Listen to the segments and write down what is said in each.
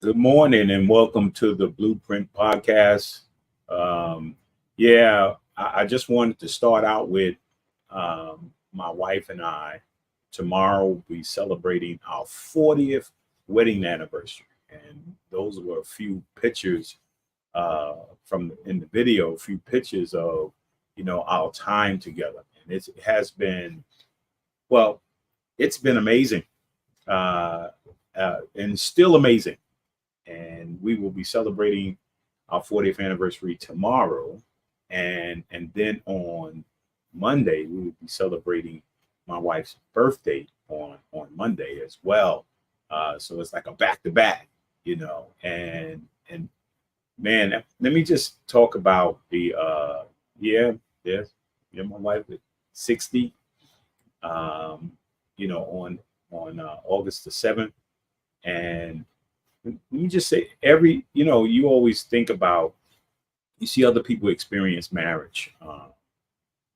Good morning and welcome to the Blueprint Podcast. Um, I just wanted to start out with my wife and I. Tomorrow we'll be celebrating our 40th wedding anniversary. And those were a few pictures from in the video, a few pictures of, our time together. And it has been, well, it's been amazing and still amazing, and we will be celebrating our 40th anniversary tomorrow, and then on Monday we will be celebrating my wife's birthday on Monday as well. So it's like a back to back, and man, let me just talk about the yeah, yes, my wife is 60, on August the 7th, and let me just say, you always think about, you see other people experience marriage,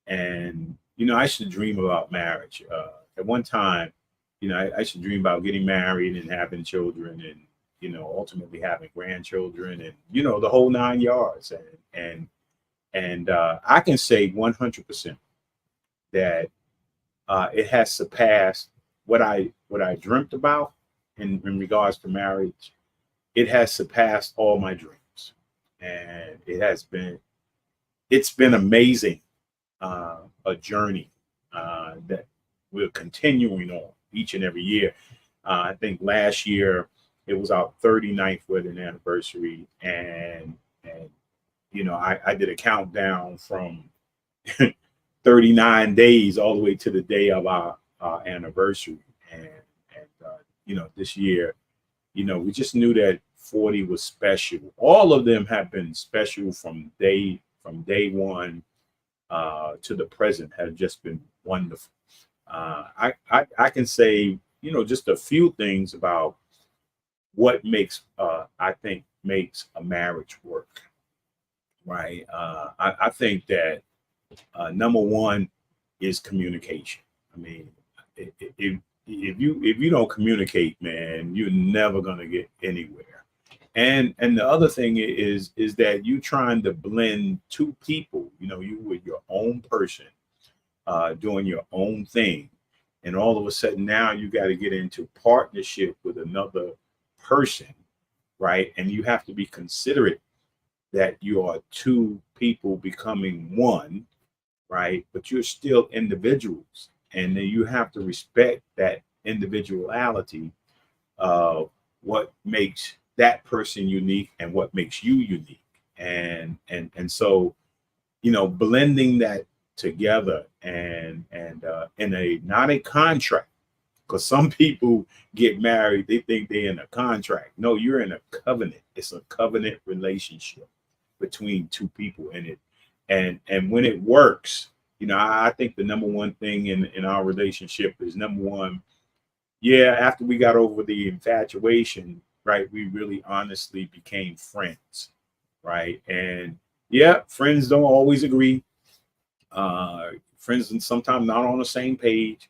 and I should dream about marriage. At one time, I should dream about getting married and having children, and ultimately having grandchildren, and the whole nine yards. And I can say 100% that it has surpassed what I dreamt about in regards to marriage. It has surpassed all my dreams, and it's been amazing, a journey that we're continuing on each and every year. I think last year it was our 39th wedding anniversary, and I did a countdown from 39 days all the way to the day of our anniversary, and this year, we just knew that 40 was special. All of them have been special from day one to the present, have just been wonderful. I can say, just a few things about what makes I think makes a marriage work, right? I think that number one is communication. I mean, if you don't communicate, man, you're never gonna get anywhere. And the other thing is that you trying to blend two people, you with your own person, doing your own thing, and all of a sudden now you got to get into partnership with another person, right? And you have to be considerate that you are two people becoming one, right? But you're still individuals, and then you have to respect that individuality of what makes that person unique and what makes you unique. And so, blending that together, and in a not a contract, because some people get married, they think they're in a contract. No, you're in a covenant. It's a covenant relationship between two people in it. And when it works, I think the number one thing in our relationship is, number one, yeah, after we got over the infatuation, right, we really honestly became friends, right? And yeah, friends don't always agree. Friends and sometimes not on the same page,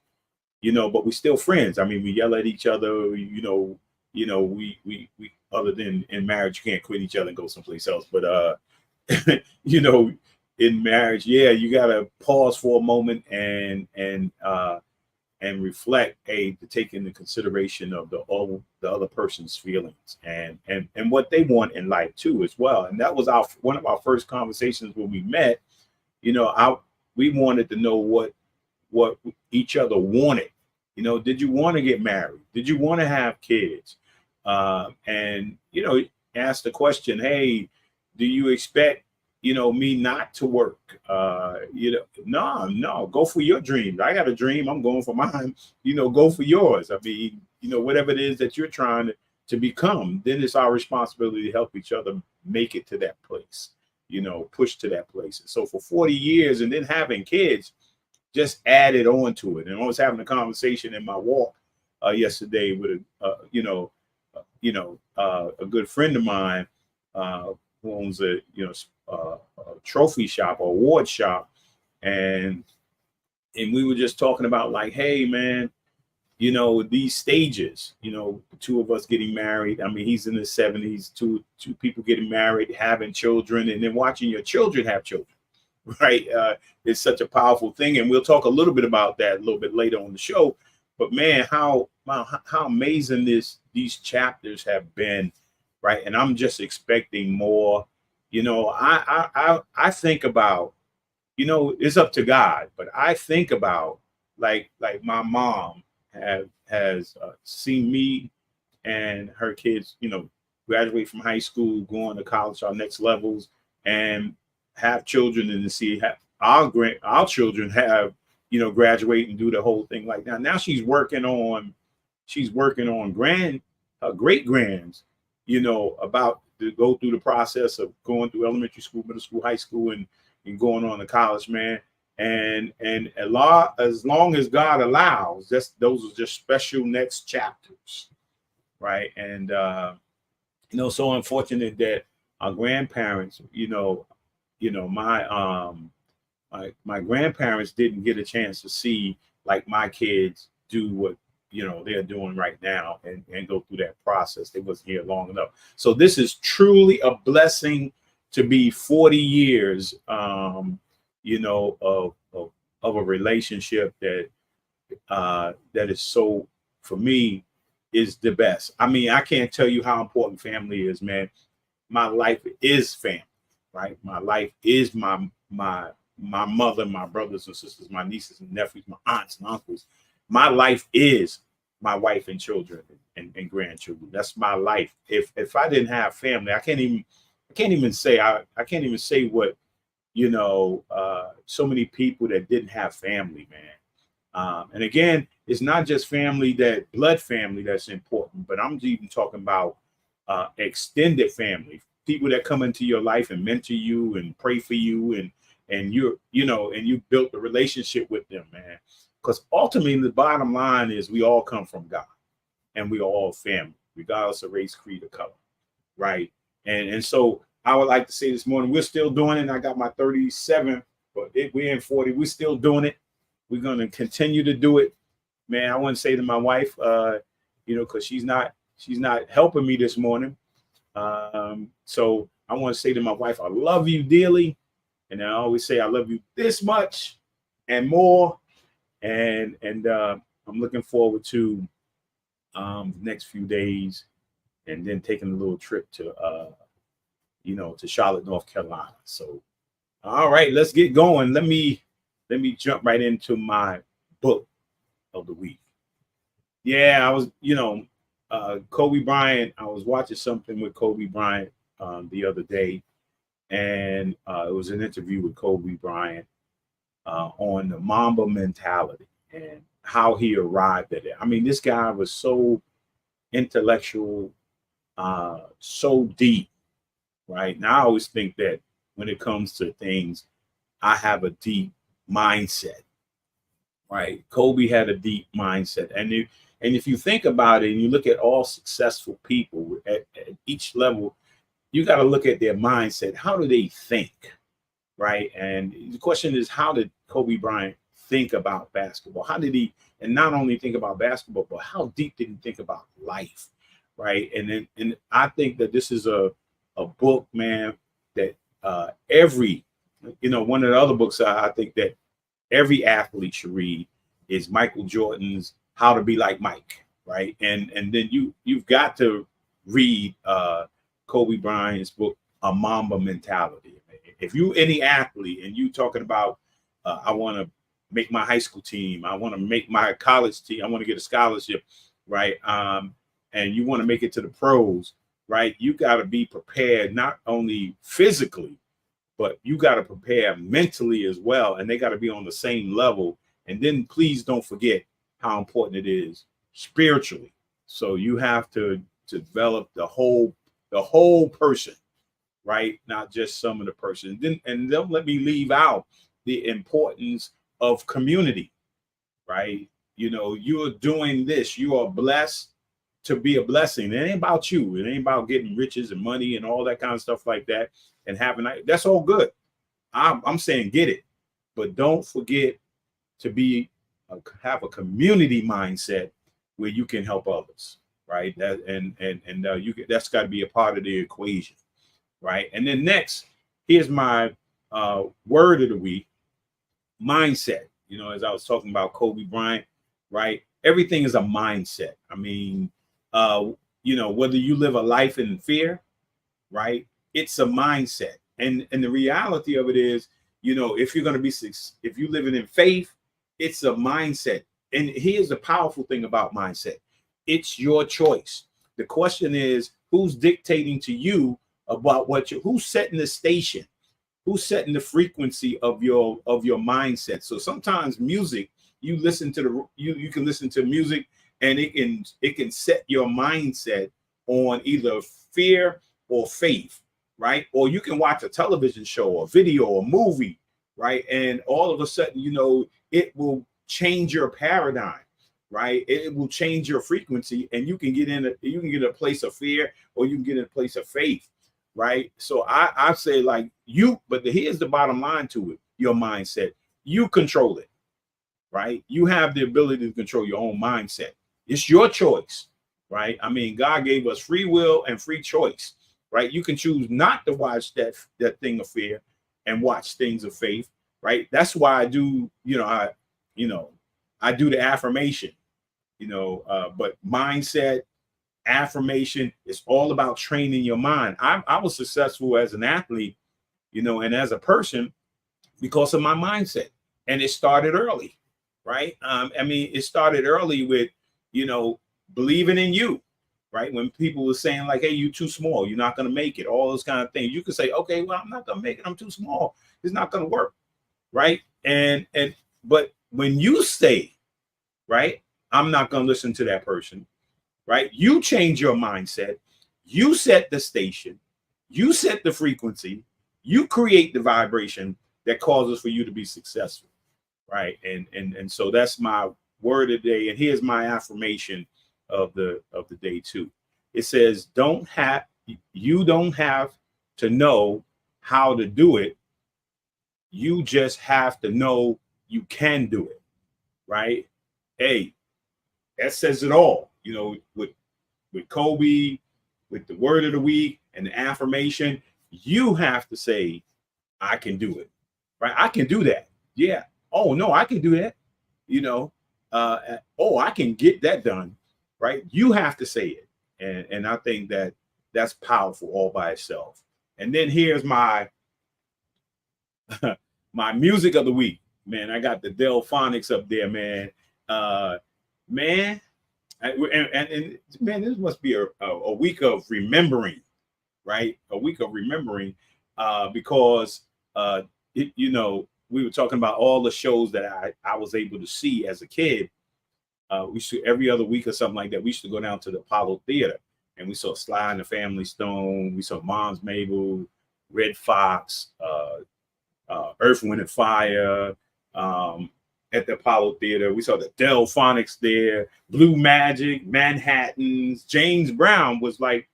but we still friends. I mean, we yell at each other, we other than in marriage, you can't quit each other and go someplace else. But you know, in marriage, yeah, you gotta pause for a moment and reflect, to take into consideration of the other person's feelings and what they want in life too as well. And that was our one of our first conversations when we met. We wanted to know what each other wanted. Did you want to get married? Did you want to have kids? And ask the question, hey, do you expect me not to work? No, go for your dreams. I got a dream, I'm going for mine. Go for yours. I mean, whatever it is that you're trying to become, then it's our responsibility to help each other make it to that place, push to that place. So for 40 years, and then having kids just added on to it. And I was having a conversation in my walk yesterday with a good friend of mine, who owns a trophy shop or award shop, and we were just talking about, like, hey man, you know, these stages, you know, the two of us getting married. I mean, he's in his 70s, two people getting married, having children, and then watching your children have children, right? It's such a powerful thing. And we'll talk a little bit about that a little bit later on the show. But man, how amazing these chapters have been, right? And I'm just expecting more. You know, I think about, you know, it's up to God, but I think about like my mom has seen me and her kids, you know, graduate from high school, go on to college, our next levels, and have children, and to see our children have, you know, graduate and do the whole thing like that. Now she's working on great grands, you know, about to go through the process of going through elementary school, middle school, high school, and going on to college, man. And as long as God allows, those are just special next chapters, right? And you know, so unfortunate that our grandparents, you know, my grandparents didn't get a chance to see like my kids do what, you know, they're doing right now, and go through that process. They wasn't here long enough. So this is truly a blessing to be 40 years, you know, of a relationship that that is so, for me, is the best. I mean, I can't tell you how important family is, man. My life is family, right? My life is my mother, my brothers and sisters, my nieces and nephews, my aunts and uncles. My life is my wife and children and grandchildren. That's my life. If I didn't have family, I can't even say what, you know, so many people that didn't have family, man. And again, it's not just family, that blood family, that's important, but I'm even talking about extended family, people that come into your life and mentor you and pray for you, and you built a relationship with them, man. Because ultimately, the bottom line is we all come from God, and we are all family, regardless of race, creed, or color, right? And so I would like to say this morning, we're still doing it. I got my 37, but we're in 40. We're still doing it. We're going to continue to do it, man. I want to say to my wife, you know, because she's not helping me this morning. So I want to say to my wife, I love you dearly, and I always say I love you this much and more. And I'm looking forward to the next few days, and then taking a little trip to you know, to Charlotte, North Carolina. So all right, let's get going. Let me jump right into my book of the week. Yeah, I was, you know, Kobe Bryant. I was watching something with Kobe Bryant the other day, and it was an interview with Kobe Bryant on the Mamba mentality and how he arrived at it. I mean, this guy was so intellectual, so deep, right? Now I always think that when it comes to things, I have a deep mindset, right? Kobe had a deep mindset. And if you think about it and you look at all successful people at each level, you got to look at their mindset. How do they think, right? And the question is, how did Kobe Bryant think about basketball? How did he, and not only think about basketball, but how deep did he think about life, right? And I think that this is a book, man, that every, you know, one of the other books I think that every athlete should read is Michael Jordan's How to Be Like Mike, right? And then you've got to read Kobe Bryant's book, A Mamba Mentality. If you any athlete and you talking about I want to make my high school team, I want to make my college team, I want to get a scholarship, right? And you want to make it to the pros, right? You got to be prepared, not only physically, but you got to prepare mentally as well. And they got to be on the same level. And then please don't forget how important it is spiritually. So you have to develop the whole person, right? Not just some of the person. And don't let me leave out the importance of community, right? You know, you're doing this, you are blessed to be a blessing. It ain't about you. It ain't about getting riches and money and all that kind of stuff like that. And having that's all good. I'm saying get it, but don't forget to have a community mindset where you can help others, right? That and you can, that's got to be a part of the equation, right? And then next, here's my word of the week: mindset. You know, as I was talking about Kobe Bryant, right? Everything is a mindset. I mean, you know, whether you live a life in fear, right? It's a mindset. And the reality of it is, you know, if you're going to be, if you living in faith, it's a mindset. And here's the powerful thing about mindset: it's your choice. The question is, who's dictating to you about what you, who's setting the station, who's setting the frequency of your mindset. So sometimes music, you listen to the, you can listen to music and it can set your mindset on either fear or faith, right? Or you can watch a television show or video or movie, right? And all of a sudden, you know, it will change your paradigm, right? It will change your frequency, and you can get in you can get a place of fear, or you can get in a place of faith, right? So I say, like, you, but here's the bottom line to it: your mindset. You control it, right? You have the ability to control your own mindset. It's your choice, right? I mean, God gave us free will and free choice, right? You can choose not to watch that thing of fear and watch things of faith, right? That's why I do, I do the affirmation, but mindset, affirmation is all about training your mind. I was successful as an athlete, and as a person because of my mindset. And it started early, right? I mean, it started early with, believing in you, right? When people were saying like, hey, you're too small, you're not going to make it, all those kind of things. You could say, okay, well, I'm not going to make it. I'm too small. It's not going to work, right? But when you say, right, I'm not going to listen to that person, right? You change your mindset. You set the station. You set the frequency. You create the vibration that causes for you to be successful, right? And so that's my word of the day. And here's my affirmation of the day too. It says, you don't have to know how to do it. You just have to know you can do it, right? Hey, that says it all. With Kobe, with the word of the week and the affirmation, you have to say, I can do it, right? I can do that. Yeah. Oh no, I can do that. I can get that done, right? You have to say it. And I think that's powerful all by itself. And then here's my my music of the week, man. I got the Delphonics up there, man. Man, and man, this must be a week of remembering, right? A week of remembering, because we were talking about all the shows that I was able to see as a kid. We used to, every other week or something like that, we used to go down to the Apollo Theater, and we saw Sly and the Family Stone, we saw Mom's Mabel, Red Fox, Earth, Wind and Fire, at the Apollo Theater. We saw the Delphonics there, Blue Magic, Manhattans. James Brown was like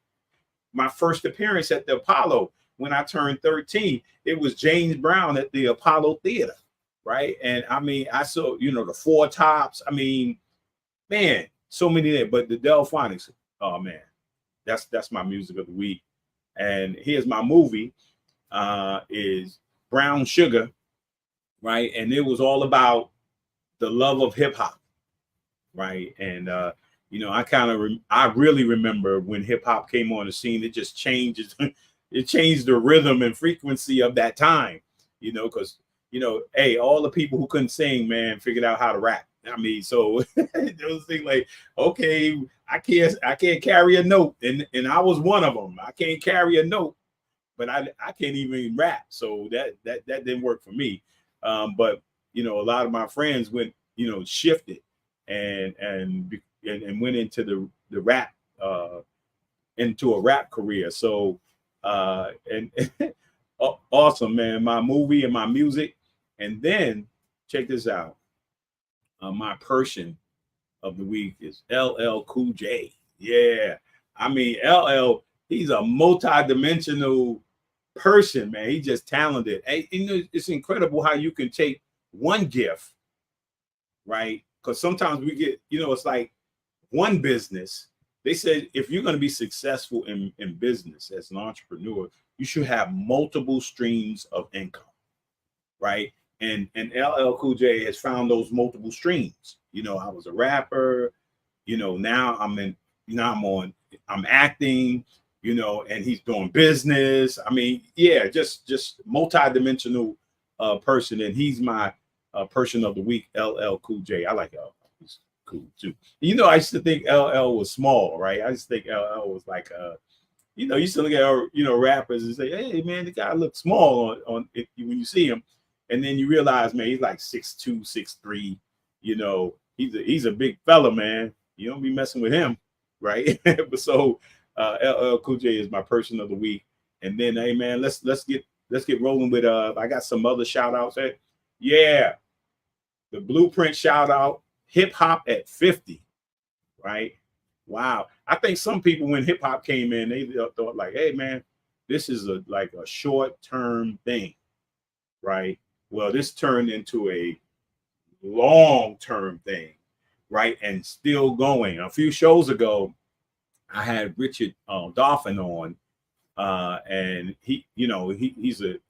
my first appearance at the Apollo when I turned 13. It was James Brown at the Apollo Theater, right? And I mean, I saw, the Four Tops. I mean, man, so many there. But the Delphonics, oh man, that's my music of the week. And here's my movie, is Brown Sugar, right? And it was all about the love of hip hop, right? And I really remember when hip hop came on the scene. It just changes. It changed the rhythm and frequency of that time, because hey, all the people who couldn't sing, man, figured out how to rap. I mean, so those things like, okay, I can't carry a note, and I was one of them. I can't carry a note, but I can't even rap. So that didn't work for me. But a lot of my friends went, shifted and went into the rap, into a rap career. So and awesome, man. My movie and my music. And then check this out. My person of the week is LL Cool J. Yeah. I mean, LL, he's a multi-dimensional person, man. He's just talented. And, it's incredible how you can take one gift, right? Because sometimes we get, it's like one business. They said if you're going to be successful in business as an entrepreneur, you should have multiple streams of income, right? And LL Cool J has found those multiple streams. I was a rapper, now I'm acting, and he's doing business. I mean, yeah, just multi-dimensional person. And he's my person of the week, LL Cool J. I like LL. He's cool too. I used to think LL was small, right? I used to think LL was like you used to look at rappers and say, hey man, the guy looks small on it when you see him. And then you realize, man, he's like 6'2", 6'3", he's a big fella, man. You don't be messing with him, right? But so LL Cool J is my person of the week. And then, hey man, let's get rolling with I got some other shout outs. Yeah, the Blueprint shout out, hip hop at 50, right? Wow. I think some people, when hip hop came in, they thought like, hey man, this is like a short-term thing, right? Well, this turned into a long-term thing, right? And still going. A few shows ago, I had Richard Dolphin on, and he's a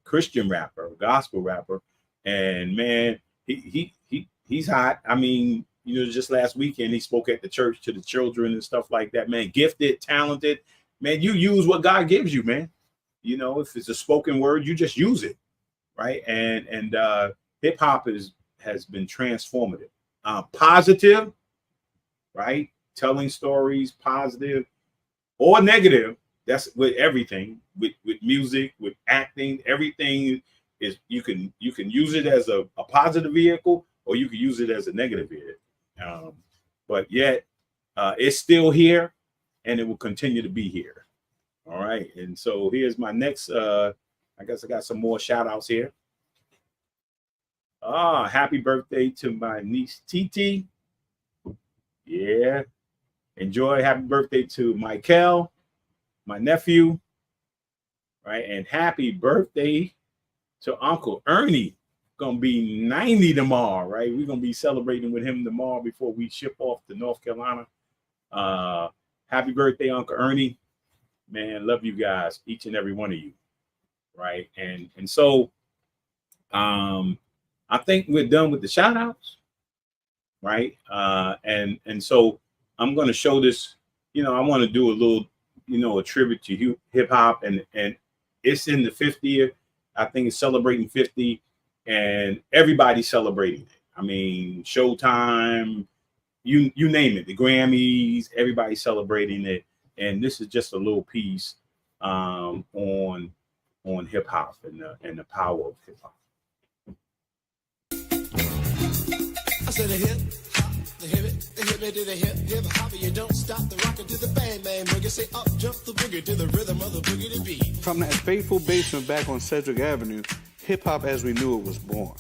Christian rapper, a gospel rapper, and man, he's hot. I mean, just last weekend he spoke at the church to the children and stuff like that. Man, gifted, talented, man. You use what God gives you, man. If it's a spoken word, you just use it, right? And hip hop has been transformative, positive, right? Telling stories, positive or negative. That's with everything, with music, with acting. Everything is you can use it as a positive vehicle, or you can use it as a negative vehicle. But yet it's still here, and it will continue to be here. All right. And so here's my next. I guess I got some more shout outs here. Happy birthday to my niece Titi. Yeah. Enjoy. Happy birthday to Michael, my nephew. Right. And happy birthday to Uncle Ernie. Gonna be 90 tomorrow, right? We're gonna be celebrating with him tomorrow before we ship off to North Carolina. Happy birthday, Uncle Ernie. Man, love you guys, each and every one of you. Right. And so I think we're done with the shout outs. Right. And so I'm gonna show this, I want to do a little, a tribute to hip hop, and it's in the 50th. I think it's celebrating 50, and everybody's celebrating it. I mean, Showtime, you name it, the Grammys, everybody's celebrating it. And this is just a little piece on hip hop and the power of hip hop. I said the hip it to the hip hop, you don't stop the rockin' to the bang bang boogie. Say up jump the boogie to the rhythm of the boogie to beat. From that fateful basement back on Sedgwick Avenue, hip hop as we knew it was born.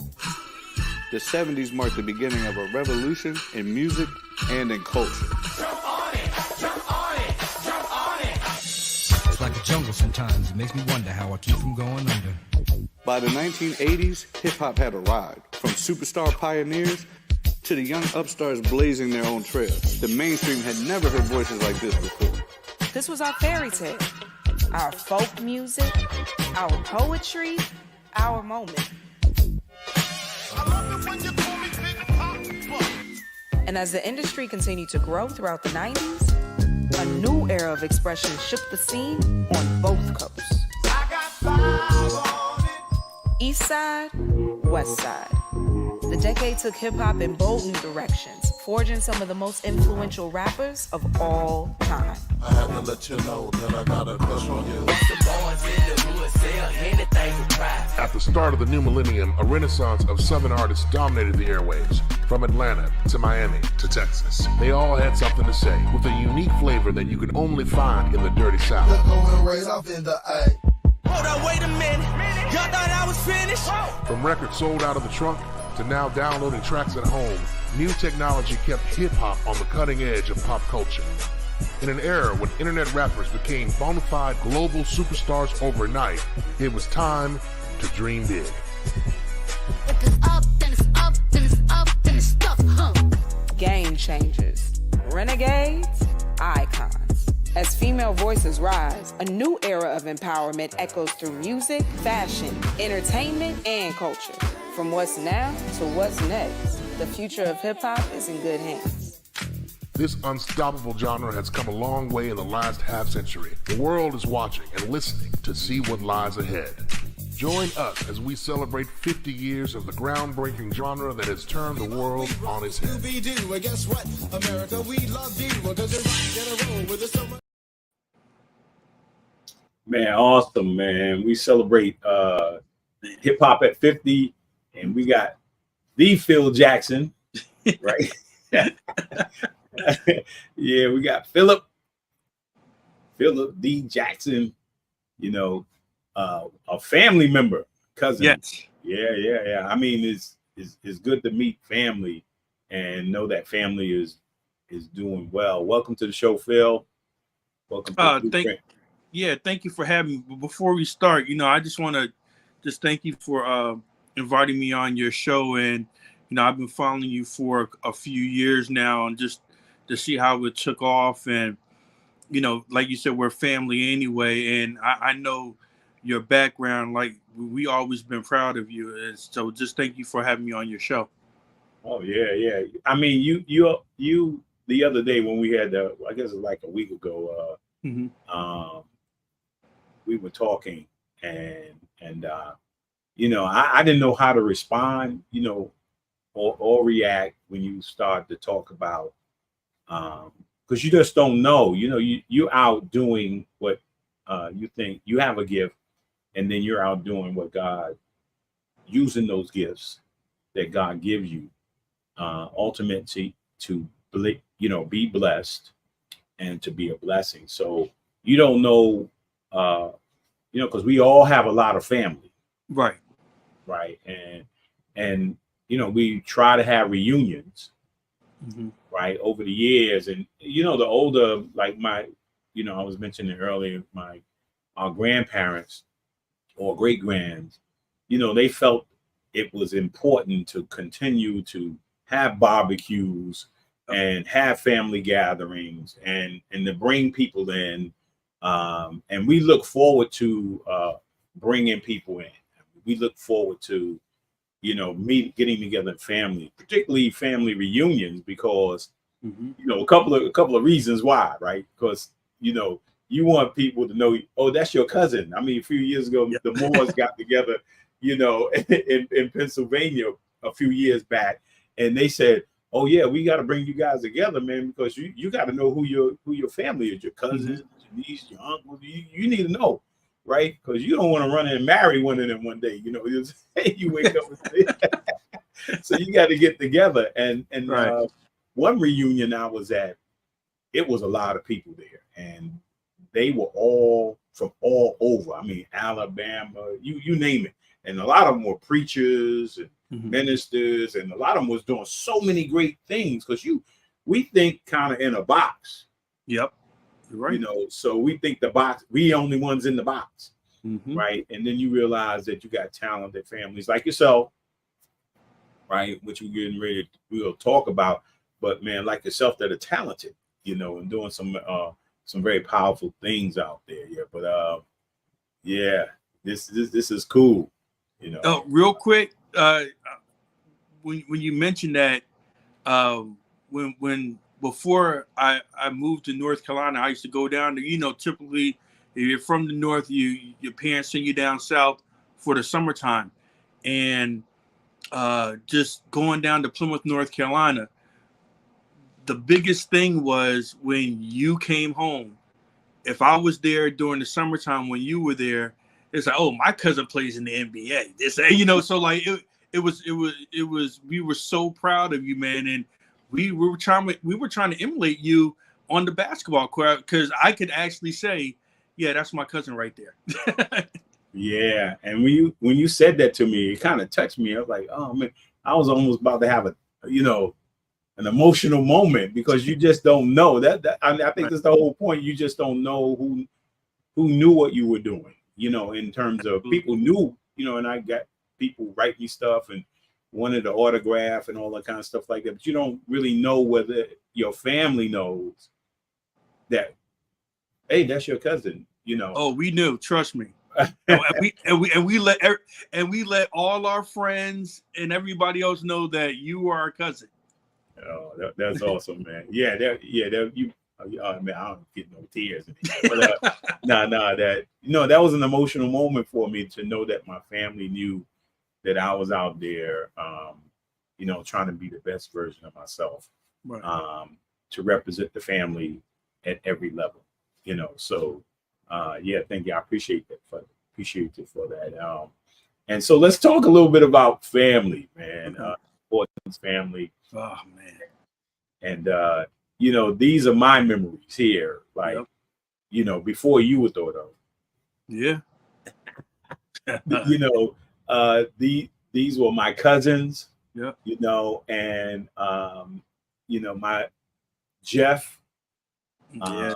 The 70s marked the beginning of a revolution in music and in culture. Jump on it, jump on it, jump on it. It's like a jungle sometimes. It makes me wonder how I keep from going under. By the 1980s, hip hop had arrived. From superstar pioneers to the young upstarts blazing their own trail. The mainstream had never heard voices like this before. This was our fairy tale, our folk music, our poetry, our moment. And as the industry continued to grow throughout the 90s, a new era of expression shook the scene on both coasts. I got 5 on it. East side, west side. The decade took hip-hop in bold new directions, forging some of the most influential rappers of all time. I had to let you know that I got a crush on you. At the start of the new millennium, a renaissance of Southern artists dominated the airwaves. From Atlanta to Miami to Texas, they all had something to say with a unique flavor that you could only find in the Dirty South. Look going right off in the eye. Hold on, wait a minute. Y'all thought I was finished? From records sold out of the trunk to now downloading tracks at home, new technology kept hip-hop on the cutting edge of pop culture. In an era when internet rappers became bona fide global superstars overnight, it was time to dream big. If it's up, then it's up, then it's up, then it's stuff, huh? Game changers. female voices rise, a new era of empowerment echoes through music, fashion, entertainment, and culture. From what's now to what's next, the future of hip-hop is in good hands. This unstoppable genre has come a long way in the last half century. The world is watching and listening to see what lies ahead. Join us as we celebrate 50 years of the groundbreaking genre that has turned the worord on its head. Well, guess what? America, we love you. Because you're right, get a roll with us so much. Man, awesome, man. We celebrate hip hop at 50, and we got the Phil Jackson, right? Yeah, we got Phillip D. Jackson, you know, a family member, cousin. Yes. Yeah. I mean, it's good to meet family and know that family is doing well. Welcome to the show, Phil. Welcome to thank you for having me. But before we start, I just want to thank you for inviting me on your show. And, I've been following you for a few years now, and just to see how it took off. And, like you said, we're family anyway. And I know your background, like we always been proud of you. And so just thank you for having me on your show. Oh, yeah. I mean, you the other day when we had I guess it was like a week ago, we were talking and I didn't know how to respond, or react when you start to talk about, because you just don't know, you're out doing what you think you have a gift, and then you're out doing what God, using those gifts that God gives you, ultimately to be blessed and to be a blessing. So you don't know, because we all have a lot of family, right, and we try to have reunions, right, over the years, and the older, like I was mentioning earlier, our grandparents or great grands, they felt it was important to continue to have barbecues and have family gatherings and to bring people in. And we look forward to bringing people in. We look forward to, getting together in family, particularly family reunions, because, a couple of reasons why, right? Because, you want people to know, oh, that's your cousin. I mean, a few years ago, the Moors got together, in Pennsylvania a few years back, and they said, oh yeah, we got to bring you guys together, man, because you got to know who your family is, your cousins, your niece, your uncle. You need to know, right? Because you don't want to run in and marry one of them one day. You wake up and so you got to get together. And right. One reunion I was at, it was a lot of people there, and they were all from all over. I mean, Alabama, you name it. And a lot of them were preachers and ministers, and a lot of them was doing so many great things, because we think kind of in a box. Yep. You're right. So we think the box, we only ones in the box, right? And then you realize that you got talented families like yourself, right? Which we'll talk about, but man, like yourself, that are talented, and doing some very powerful things out there. Yeah. But this is cool. Oh, real quick, when you mentioned that, when before I moved to North Carolina, I used to go down to, typically if you're from the north, your parents send you down south for the summertime, and just going down to Plymouth, North Carolina. The biggest thing was when you came home. If I was there during the summertime when you were there, it's like, oh, my cousin plays in the NBA. So like it was. We were so proud of you, man, and we were trying to emulate you on the basketball court, because I could actually say, yeah, that's my cousin right there. Yeah, and when you said that to me, it kind of touched me. I was like, oh man, I was almost about to have an emotional moment, because you just don't know that. I think that's the whole point. You just don't know who knew what you were doing. In terms of people knew, and I got people write me stuff and wanted the autograph and all that kind of stuff like that. But you don't really know whether your family knows that hey, that's your cousin, Oh, we knew. Trust me. and we let all our friends and everybody else know that you are our cousin. Oh, that's awesome, man. Yeah, you. Man, I don't get no tears. But that was an emotional moment for me to know that my family knew that I was out there, trying to be the best version of myself, Right. To represent the family at every level, So, thank you. I appreciate that. Appreciate you for that. And so let's talk a little bit about family, man. Okay. Importance, family. Oh man. And these are my memories here. Like, Yep. Before you were thought of. Yeah. These were my cousins. Yep. And my Jeff. Yeah.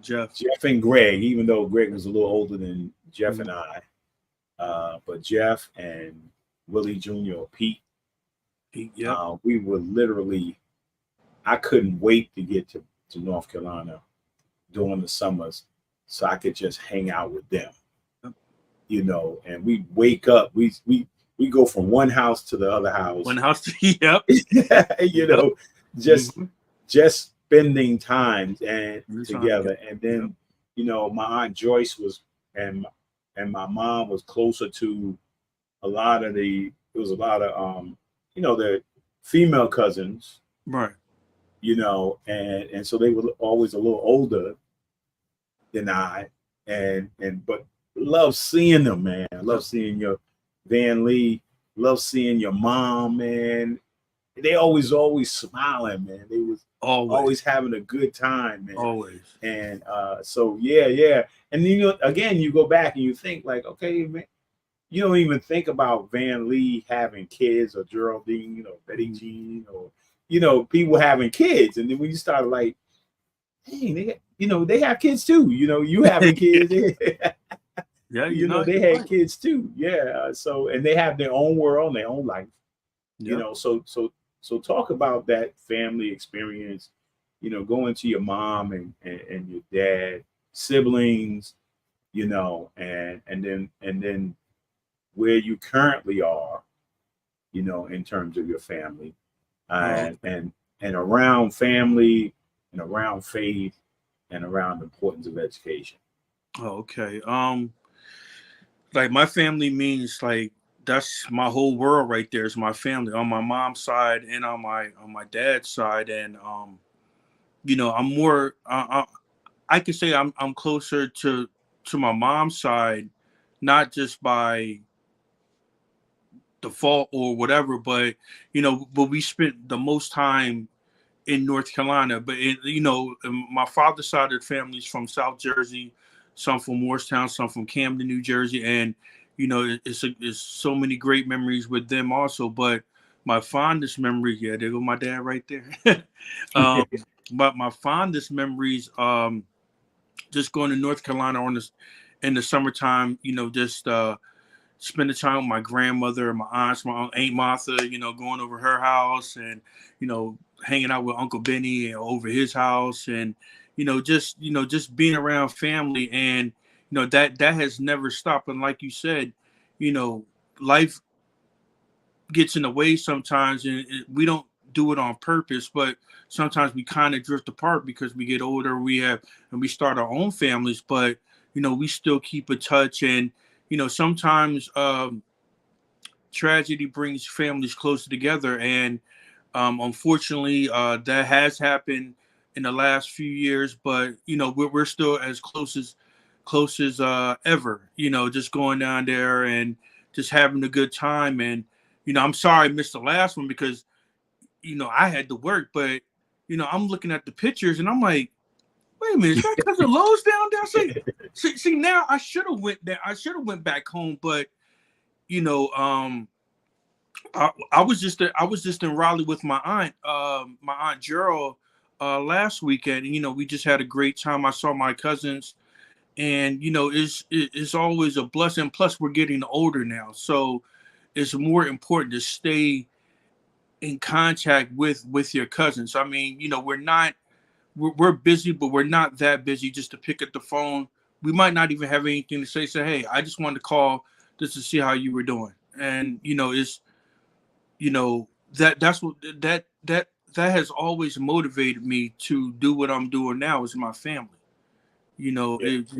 Jeff and Greg, even though Greg was a little older than Jeff and I. But Jeff and Willie Jr. or Pete. Yeah. We were literally, I couldn't wait to get to North Carolina during the summers so I could just hang out with them. And we wake up, we go from one house to the other house. One house to yep. Just spending time together. And then, my Aunt Joyce and my mom was closer to a lot of the female cousins. Right. And so they were always a little older than I, but love seeing them, man. I love seeing your Van Lee, love seeing your mom, man. They always smiling, man. They was always having a good time, man. Always. And so yeah. And then again, you go back and you think like, okay, man, you don't even think about Van Lee having kids or Geraldine, Betty Jean, or people having kids. And then when you start like, hey, they have kids too. You having kids. Yeah, they had kids too. Yeah. So, and they have their own world, their own life. Yep. So talk about that family experience, going to your mom and your dad, siblings, and then where you currently are, in terms of your family, and around family and around faith and around the importance of education. Oh, okay. Like my family means like that's my whole world right there is my family on my mom's side and on my dad's side. And I'm more I could say I'm closer to my mom's side, not just by default or whatever, but we spent the most time in North Carolina. But my father's side of the family is from South Jersey, some from Morristown, some from Camden, New Jersey, and it's so many great memories with them also. But my fondest memories, there go my dad right there. But my fondest memories, just going to North Carolina in the summertime, just spending time with my grandmother, my aunts, my Aunt Martha, going over her house and, hanging out with Uncle Benny over his house and, just being around family. And, that has never stopped. And like you said, life gets in the way sometimes and we don't do it on purpose, but sometimes we kind of drift apart because we get older, and we start our own families, but, we still keep in touch. And, sometimes tragedy brings families closer together. And unfortunately, that has happened in the last few years, but, we're still as close as ever, just going down there and just having a good time. And, I'm sorry I missed the last one because, I had to work, but, I'm looking at the pictures and I'm like, wait a minute, is that cousin Lowe's down there? See, now I should have went there. I should have went back home, but I was just in Raleigh with my aunt Gerald last weekend. We just had a great time. I saw my cousins, and it's always a blessing. Plus, we're getting older now, so it's more important to stay in contact with your cousins. I mean, we're not we're busy, but we're not that busy just to pick up the phone. We might not even have anything to say. Say, hey, I just wanted to call just to see how you were doing. And it's that's what that has always motivated me to do what I'm doing now is my family. It's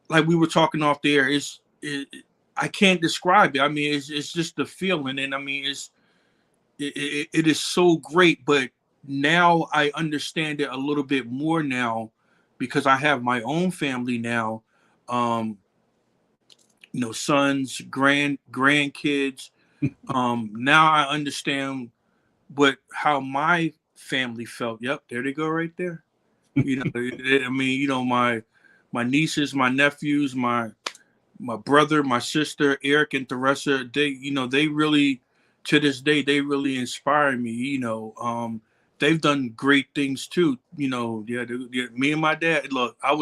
like we were talking off the air. I can't describe it. I mean, it's just the feeling, and I mean, it is so great. But now I understand it a little bit more now because I have my own family now. Sons, grandkids. Now I understand how my family felt. Yep, there they go right there. I mean, my nieces, my nephews, my brother, my sister, Eric and Teresa, they really, to this day, they really inspire me. They've done great things too. Me and my dad. Look, I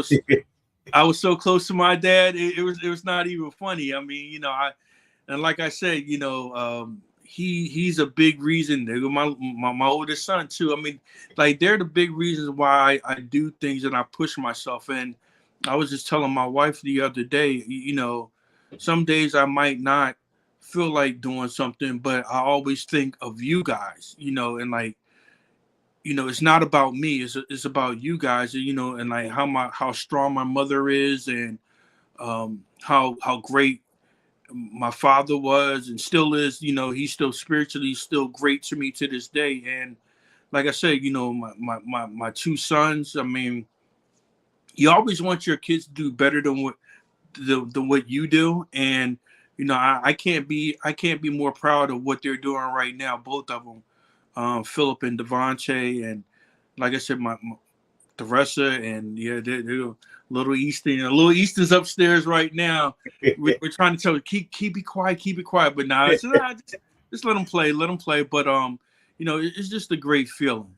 was so close to my dad. It was not even funny. I mean, and like I said, he's a big reason. My oldest son too. I mean, like they're the big reasons why I do things and I push myself. And I was just telling my wife the other day, some days I might not feel like doing something, but I always think of you guys, and like, it's not about me. It's about you guys, and like how strong my mother is, and how great my father was and still is. He's still spiritually still great to me to this day. And like I said, my two sons. I mean, you always want your kids to do better than what you do, and I can't be more proud of what they're doing right now. Both of them, Phillip and Devontae, and like I said, my Teresa, and they're little Easton. Little Easton's upstairs right now. We're trying to tell her keep it quiet. But now just let them play. But it's just a great feeling.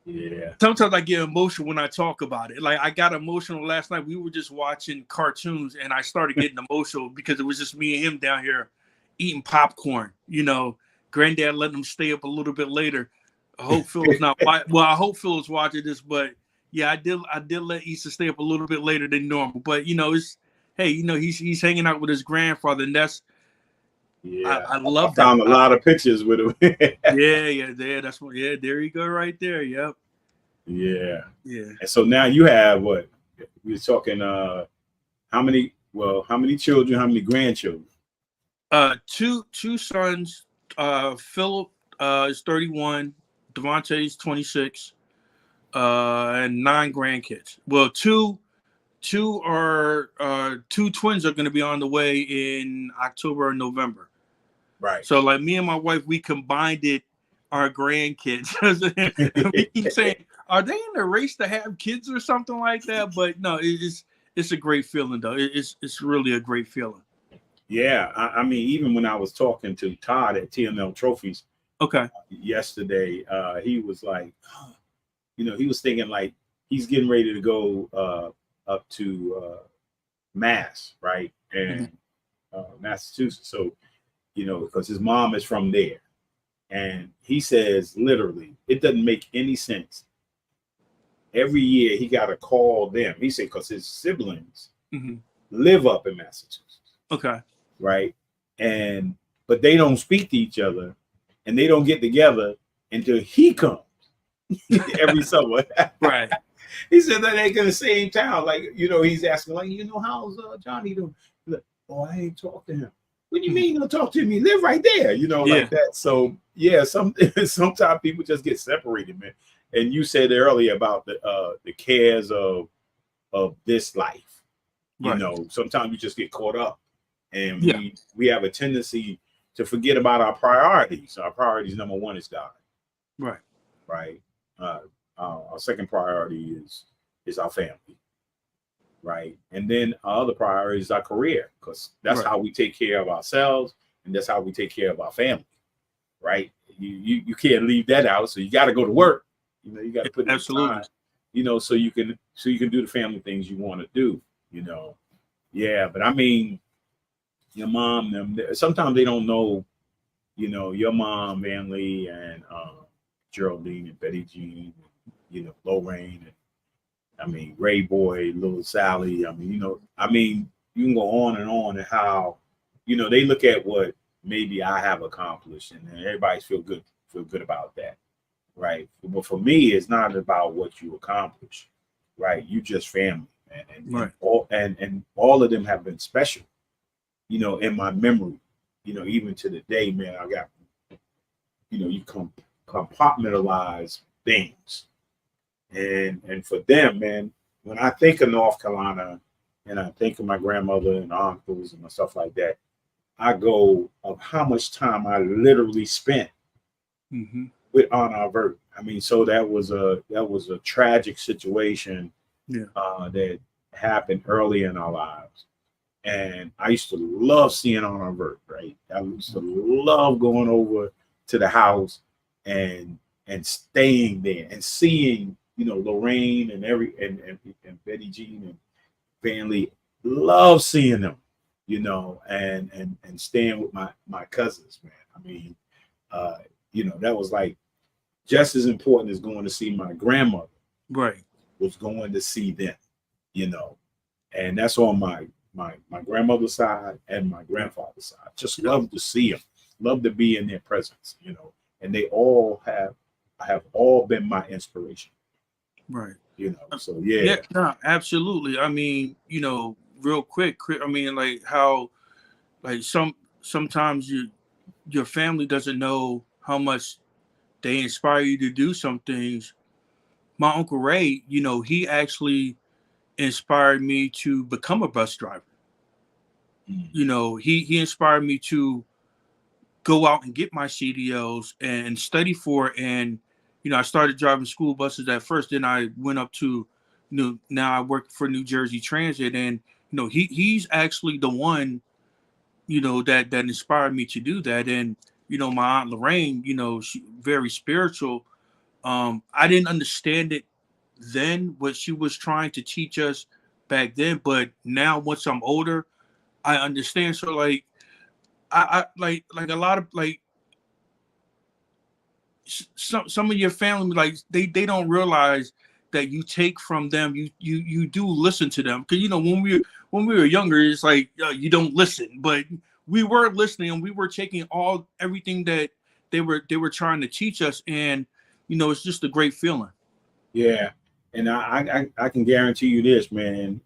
Yeah. Sometimes I get emotional when I talk about it. Like I got emotional last night. We were just watching cartoons, and I started getting emotional because it was just me and him down here eating popcorn. Granddad let him stay up a little bit later. I hope Phil's not. Well, I hope Phil's watching this, but yeah, I did let Easter stay up a little bit later than normal. But he's he's hanging out with his grandfather, and that's I love that. I found a lot of pictures with him. That's what. Yeah, there you go, right there. Yep. Yeah. Yeah. And so now you have what? We're talking. How many children? How many grandchildren? Two sons. Philip is 31. Devontae is 26. And 9 grandkids. Well, two twins are going to be on the way in October or November. Right. So like me and my wife, we combined our grandkids. We keep saying, are they in the race to have kids or something like that? But no, it's a great feeling though. It's really a great feeling. Yeah. I mean, even when I was talking to Todd at TML Trophies yesterday, he was like, he was thinking like he's getting ready to go up to Mass, right? And Massachusetts. So, because his mom is from there. And he says, literally, it doesn't make any sense. Every year he got to call them. He said, because his siblings live up in Massachusetts. Okay. Right. But they don't speak to each other and they don't get together until he comes every summer. Right. He said that they in the same town. Like, he's asking, like, how's Johnny doing? Like, oh, I ain't talked to him. What do you mean you don't talk to him? He live right there, like that. So yeah, sometimes people just get separated, man. And you said earlier about the cares of this life. Right. Sometimes you just get caught up, and we have a tendency to forget about our priorities. Our priorities, number one, is God. Right. Right. Our second priority is our family. Right. And then our other priority is our career, because that's how we take care of ourselves, and that's how we take care of our family. Right. You can't leave that out. So you got to go to work. You got to put in time, so you can do the family things you want to do, Yeah. But I mean, your mom, sometimes they don't know you know, your mom, Van Lee, and Geraldine and Betty Jean, you know, Lorraine, and I mean, Ray Boy, Little Sally. I mean, you know, I mean, you can go on and how, you know, they look at what maybe I have accomplished, and then everybody feel good about that, right? But for me, it's not about what you accomplish, right? You just family, Right. and all of them have been special, you know, in my memory, you know, even to the day, man. I got, you know, you compartmentalize things, and for them, man, when I think of North Carolina and I think of my grandmother and uncles and stuff like that, I go of how much time I literally spent with Aunt Avert. I mean, so that was a tragic situation that happened early in our lives. And I used to love seeing Aunt Avert, right? I used to love going over to the house and staying there and seeing, you know, Lorraine and and Betty Jean and Van Lee. Love seeing them, you know, and staying with my cousins, man. I mean, you know, that was like just as important as going to see my grandmother. Right. Was going to see them, you know, and that's on my grandmother's side and my grandfather's side. Just love to see them, love to be in their presence, you know, and they all have all been my inspiration. Right. You know, so yeah. No, absolutely. I mean, you know, real quick, I mean, like how, like sometimes your family doesn't know how much they inspire you to do some things. My Uncle Ray, you know, he actually inspired me to become a bus driver. You know, he inspired me to go out and get my CDLs and study for it. And, you know, I started driving school buses at first. Then I went up to, you know, now I work for New Jersey Transit. And, you know, he's actually the one, you know, that inspired me to do that. And, you know, my Aunt Lorraine, you know, she very spiritual. I didn't understand it then, what she was trying to teach us back then. But now once I'm older, I understand. So like, I like a lot of like some of your family, like they don't realize that you take from them. You do listen to them, because you know when we were younger, it's like you don't listen, but we were listening and we were taking everything that they were trying to teach us, and you know it's just a great feeling. Yeah, and I can guarantee you this, man.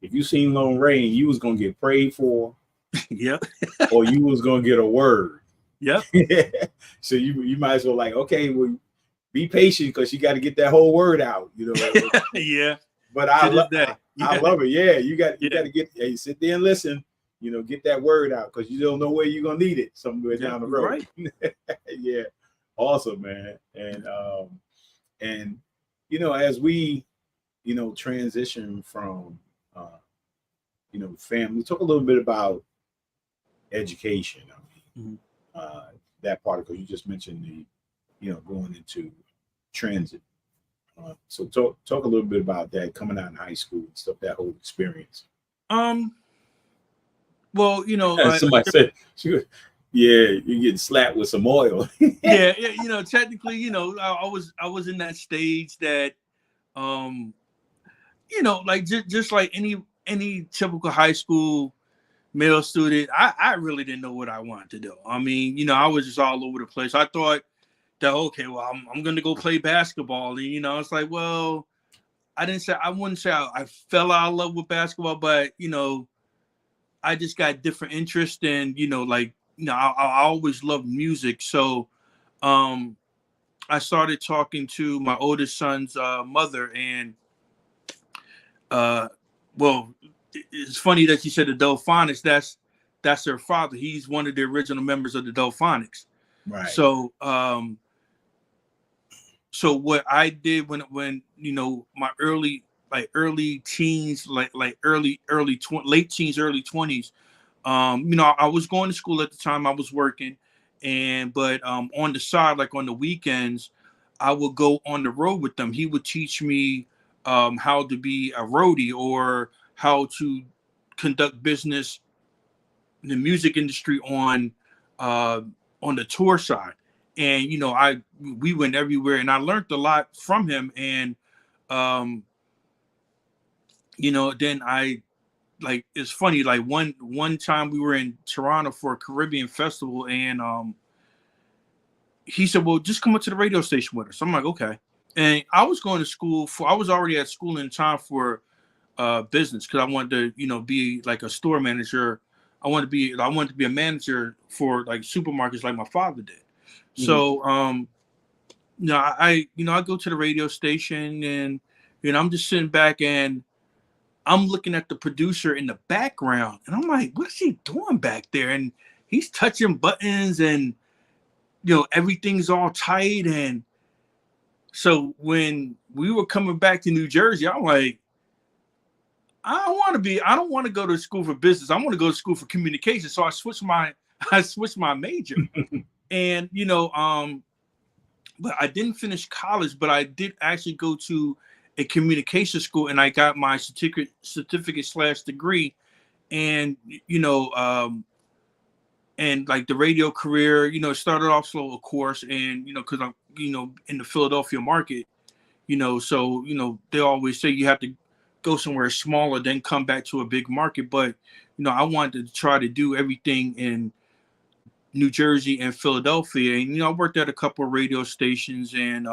If you seen Lone Rain, you was gonna get prayed for. Yep. Or you was gonna get a word. Yep. So you might as well like, okay, well, be patient because you got to get that whole word out, you know. Yeah. But I love that. I love it. Yeah, you got to get sit there and listen, you know, get that word out because you don't know where you're gonna need it somewhere down the road. Right. Yeah. Awesome, man. And you know, as we, you know, transition from you know, family, talk a little bit about education. I mean, that part, because you just mentioned the, you know, going into transit. So talk a little bit about that, coming out in high school and stuff, that whole experience. Well, you know, somebody said, yeah, you're getting slapped with some oil. yeah, you know, technically, you know, I was in that stage that, you know, like just like any typical high school male student, I really didn't know what I wanted to do. I mean, you know, I was just all over the place. I thought that, okay, well, I'm going to go play basketball. And, you know, it's like, well, I wouldn't say I fell out of love with basketball, but, you know, I just got different interests, and, you know, like, you know, I always loved music. So I started talking to my oldest son's mother, and, well, it's funny that you said the Delphonics. That's her father. He's one of the original members of the Delphonics. Right. So, so what I did when you know my early teens, late teens, early 20s. You know, I was going to school at the time. I was working, but on the side, like on the weekends, I would go on the road with them. He would teach me how to be a roadie, or how to conduct business in the music industry on on the tour side. And we went everywhere, and I learned a lot from him. And then I, like, it's funny, like one time we were in Toronto for a Caribbean festival, and he said, well, just come up to the radio station with us. I'm like, okay. And I was going to school I was already at school in time for business, because I wanted to, be like a store manager. I wanted to be a manager for like supermarkets like my father did. Mm-hmm. So I go to the radio station, and I'm just sitting back, and I'm looking at the producer in the background, and I'm like, what's he doing back there? And he's touching buttons, and everything's all tight. And so when we were coming back to New Jersey, I'm like, I don't want to go to school for business. I want to go to school for communication. So I switched my major. And but I didn't finish college, but I did actually go to a communication school, and I got my certificate/degree. And and like the radio career, started off slow, of course, and because I'm in the Philadelphia market, so they always say you have to go somewhere smaller, then come back to a big market. But I wanted to try to do everything in New Jersey and Philadelphia, and I worked at a couple of radio stations, and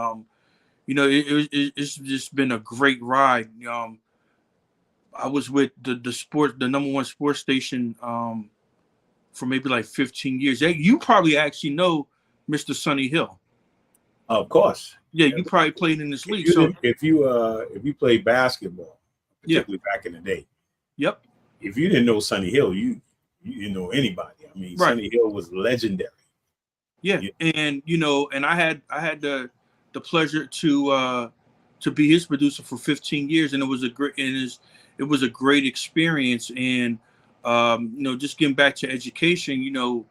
it's just been a great ride. I was with the number one sports station for maybe like 15 years. You probably actually know Mr. Sonny Hill. Of course. Yeah, you probably played in this league. If you played basketball, particularly back in the day. Yep. If you didn't know Sonny Hill, you didn't know anybody. I mean, right. Sonny Hill was legendary. Yeah, and and I had the pleasure to be his producer for 15 years, and it was a great experience. And just getting back to education,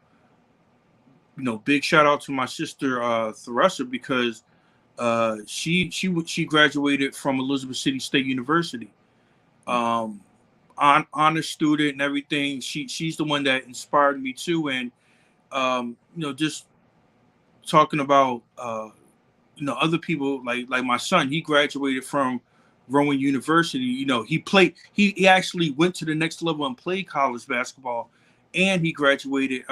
big shout out to my sister Theresa, because she graduated from Elizabeth City State University. Honor student and everything. She's the one that inspired me too. And just talking about other people, like my son, he graduated from Rowan University. He actually went to the next level and played college basketball, and he graduated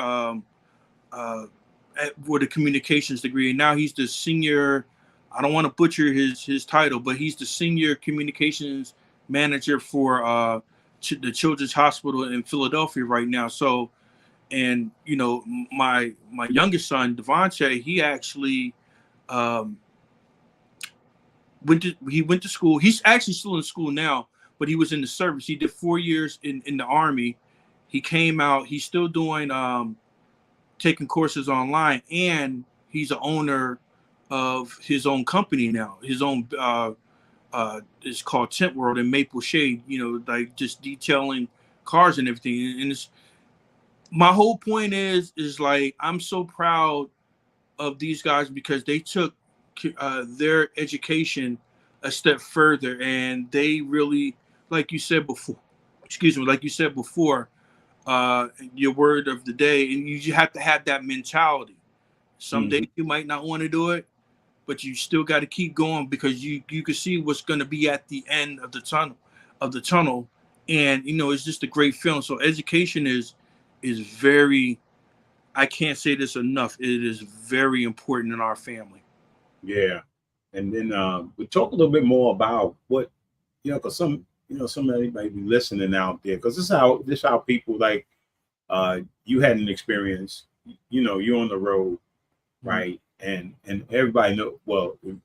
with a communications degree. And now he's the senior, I don't want to butcher his title, but he's the senior communications manager for the Children's Hospital in Philadelphia right now. So, and my youngest son, Devontae, he actually went to school. He's actually still in school now, but he was in the service. He did 4 years in the Army. He came out. He's still doing taking courses online, and he's an owner of his own company now. His own it's called Tent World in Maple Shade. Like just detailing cars and everything. And it's, my whole point is like, I'm so proud of these guys, because they took their education a step further, and they really, like you said before, your word of the day, and you have to have that mentality. Some days you might not want to do it, but you still got to keep going, because you can see what's going to be at the end of the tunnel. And it's just a great feeling. So education is very, I can't say this enough, it is very important in our family. Yeah. And then we talk a little bit more about what, because somebody might be listening out there, because this is how people, like, you had an experience, you're on the road, right? And everybody know, well, if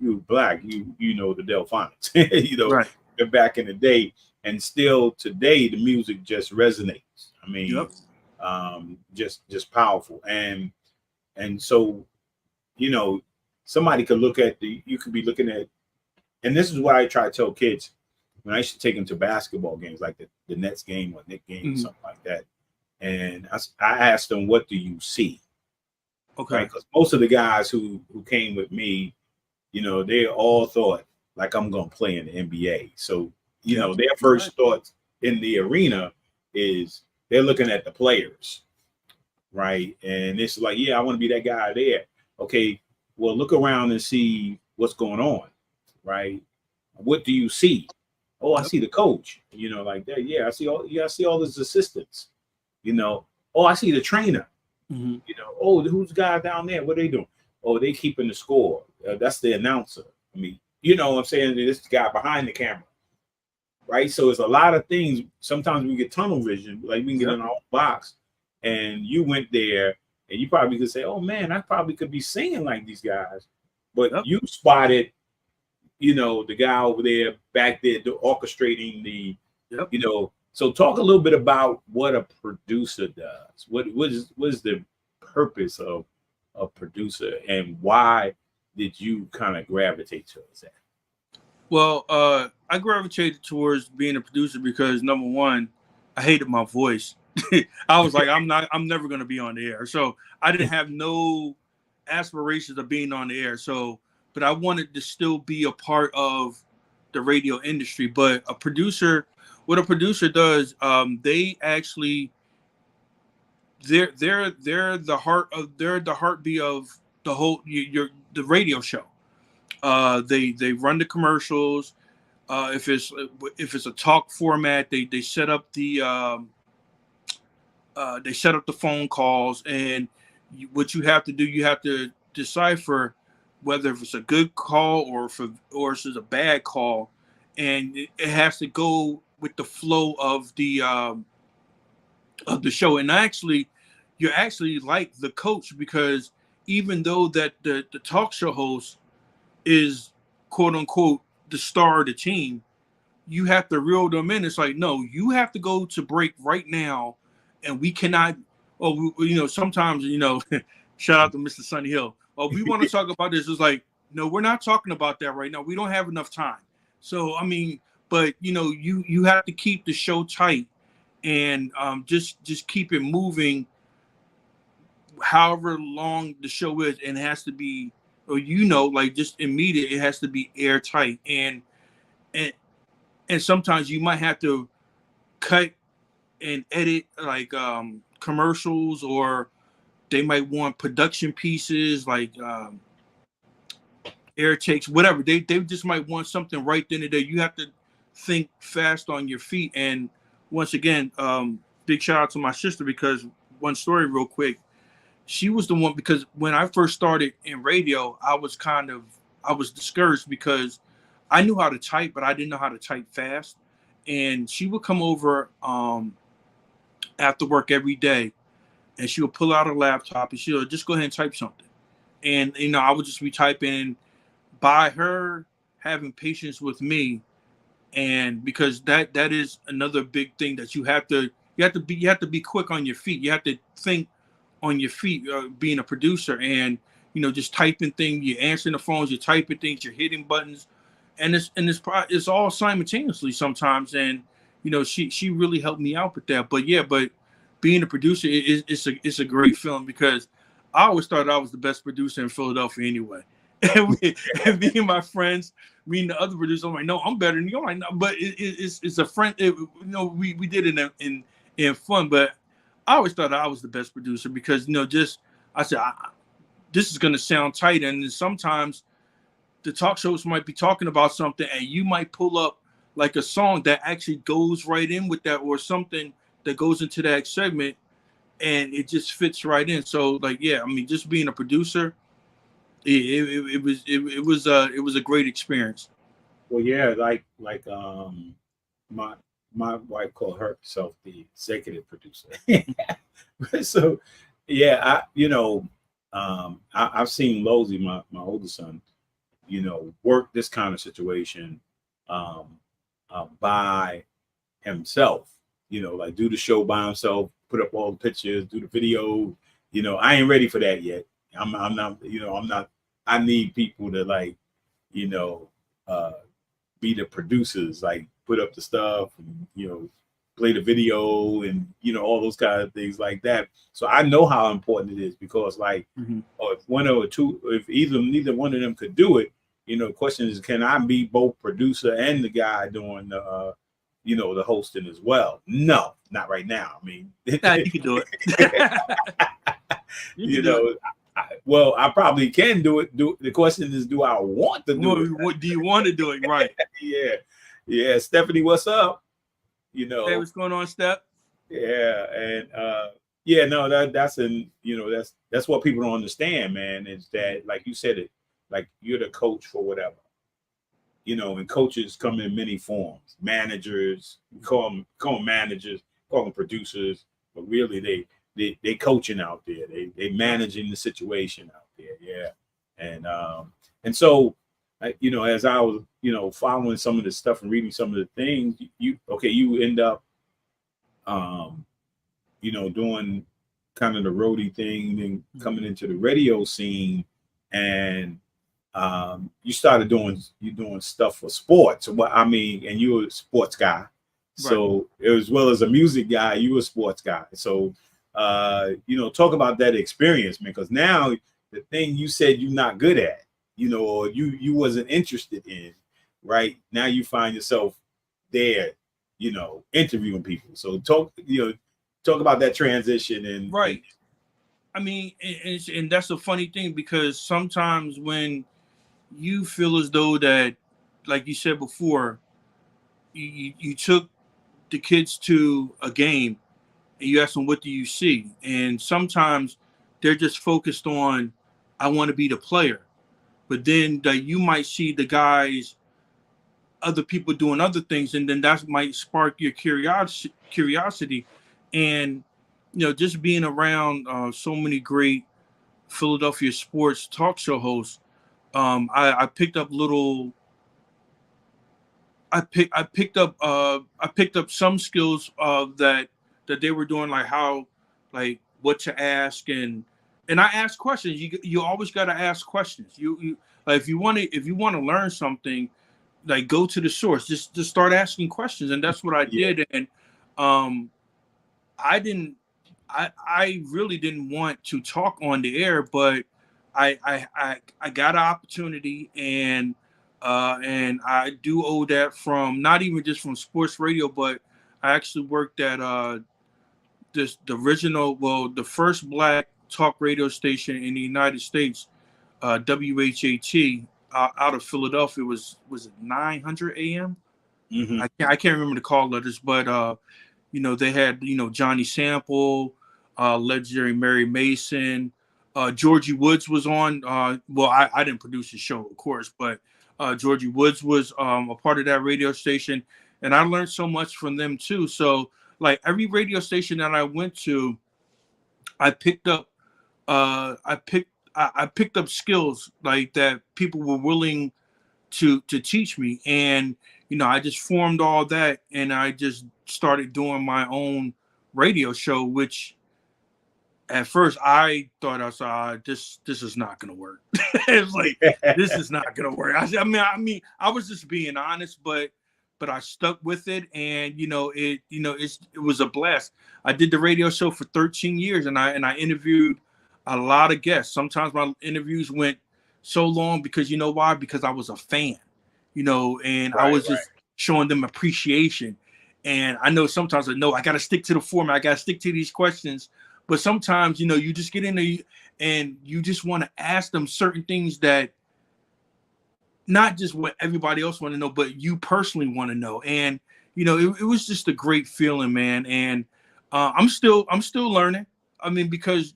you're black, you know the Delphonics, right. Back in the day, and still today, the music just resonates. I mean, just powerful. And so, somebody could look at you could be looking at, and this is what I try to tell kids when I used to take them to basketball games, like the Nets game or Knicks game, something like that. And I asked them, what do you see? Okay. Because most of the guys who came with me, they all thought like, I'm going to play in the NBA. So, their first thoughts in the arena is they're looking at the players. right? And it's like, yeah, I want to be that guy there. Okay, well, look around and see what's going on, right? What do you see? Oh, I see the coach, like that. Yeah, I see all his assistants, Oh, I see the trainer, Oh, who's the guy down there? What are they doing? Oh, they keeping the score. That's the announcer. I mean, what I'm saying? This guy behind the camera, right? So it's a lot of things. Sometimes we get tunnel vision, like we can get in our own box. And you went there, and you probably could say, "Oh man, I probably could be singing like these guys," but you spotted, the guy over there back there orchestrating the, So talk a little bit about what a producer does. What is the purpose of a producer, and why did you kind of gravitate towards that? Well, I gravitated towards being a producer because, number one, I hated my voice. I was like, I'm never going to be on the air. So I didn't have no aspirations of being on the air. So, but I wanted to still be a part of the radio industry. But what a producer does, they actually, they're the heartbeat of the whole, the radio show. They run the commercials. If it's a talk format, they set up the phone calls, and what you have to do, you have to decipher whether if it's a good call or if it's a bad call, and it has to go with the flow of the show. And you're actually like the coach, because even though that the talk show host is quote unquote the star of the team, you have to reel them in. It's like, no, you have to go to break right now, and we cannot. Sometimes shout out to Mr. Sonny Hill. Oh, we want to talk about this. It's like, no, we're not talking about that right now. We don't have enough time. So I mean, but you have to keep the show tight, and just keep it moving. However long the show is, and it has to be, or like just immediate. It has to be airtight, and sometimes you might have to cut and edit like commercials, or they might want production pieces like air takes, whatever. They just might want something right then and there. You have to think fast on your feet. And once again, big shout out to my sister, because one story real quick. She was the one, because when I first started in radio, I was discouraged because I knew how to type, but I didn't know how to type fast. And she would come over after work every day, and she would pull out her laptop, and she would just go ahead and type something. And I would just be typing. By her having patience with me, and because that is another big thing that you have to be quick on your feet. You have to think on your feet, being a producer, and just typing things. You're answering the phones, you're typing things, you're hitting buttons, and it's all simultaneously sometimes. And she really helped me out with that. But being a producer it's a great feeling, because I always thought I was the best producer in Philadelphia anyway. And me and my friends, me and the other producers, I'm like, no, I'm better than you. I'm like, no, but it's a friend. We did it in fun, but I always thought I was the best producer, because I said this is gonna sound tight, and sometimes the talk shows might be talking about something, and you might pull up like a song that actually goes right in with that, or something that goes into that segment, and it just fits right in. So like, yeah, I mean, just being a producer, it was a great experience. Well, yeah, like my wife called herself the executive producer. So yeah, I've seen Losey, my oldest son, work this kind of situation by himself, like do the show by himself, put up all the pictures, do the video. I ain't ready for that yet. I'm not, I need people to be the producers, like put up the stuff and, play the video and, all those kind of things like that. So I know how important it is, because if neither one of them could do it, the question is, can I be both producer and the guy doing the, the hosting as well? No, not right now. I mean, you can do it. You know, well, I probably can do it. The question is, do I want to do it? What do you want to do it? Right. Yeah. Stephanie, what's up? You know, hey, what's going on, Steph? Yeah, and yeah, no, that's that's what people don't understand, man. Is that, like you said it, like you're the coach for whatever, you know, and coaches come in many forms. Managers, we call them managers, call them producers, but really they coaching out there. They managing the situation out there. Yeah, and so you know, as I was, you know, following some of the stuff and reading some of the things, you end up you know, doing kind of the roadie thing and coming into the radio scene, and you started doing stuff for sports. Well, I mean, and you were a sports guy, so as well as a music guy, you were a sports guy. So you know, talk about that experience, man, because now the thing you said you're not good at, you know, or you wasn't interested in, right now you find yourself there, you know, interviewing people. So talk about that transition and right. I mean, and that's a funny thing, because sometimes when you feel as though that, like you said before, you took the kids to a game and you ask them, what do you see? And sometimes they're just focused on, I want to be the player. But then that you might see the guys, other people doing other things, and then that might spark your curiosity. And you know, just being around so many great Philadelphia sports talk show hosts, I picked up some skills that they were doing, like how, like what to ask, and I ask questions. You always got to ask questions. You like, if you want to learn something, like go to the source. Just start asking questions, and that's what I did. And I really didn't want to talk on the air, but I got an opportunity, and I do owe that from, not even just from sports radio, but I actually worked at the first Black talk radio station in the United States, WHAT, out of Philadelphia. Was it 900 AM? Mm-hmm. I can't remember the call letters, but you know, they had, you know, Johnny Sample, legendary Mary Mason, Georgie Woods was on. Well, I didn't produce the show, of course, but Georgie Woods was a part of that radio station, and I learned so much from them too. So, like, every radio station that I went to, I picked up skills like that people were willing to teach me. And you know, I just formed all that, and I just started doing my own radio show, which at first I thought, I saw, this is not gonna work. It's like, this is not gonna work. I mean, I was just being honest, but I stuck with it, and it was a blast. I did the radio show for 13 years, and I interviewed a lot of guests. Sometimes my interviews went so long because, you know why? Because I was a fan, and I was just showing them appreciation. And I know sometimes I got to stick to the format. I got to stick to these questions. But sometimes, you just get in there and you just want to ask them certain things that not just what everybody else want to know, but you personally want to know. And, it was just a great feeling, man. And I'm still learning. I mean, because,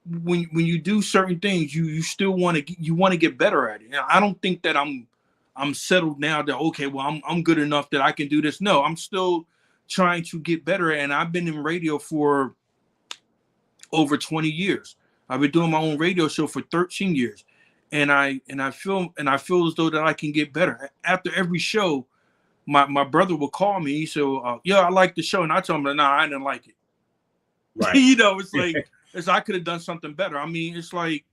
when you do certain things, you still want to get better at it. And I don't think that I'm settled now that, okay, well, I'm good enough that I can do this. No, I'm still trying to get better. And I've been in radio for over 20 years. I've been doing my own radio show for 13 years. And I feel as though that I can get better. After every show, my brother will call me. He said, yeah, I like the show. And I told him, no, I didn't like it. Right. It's like, I could have done something better. I mean, it's like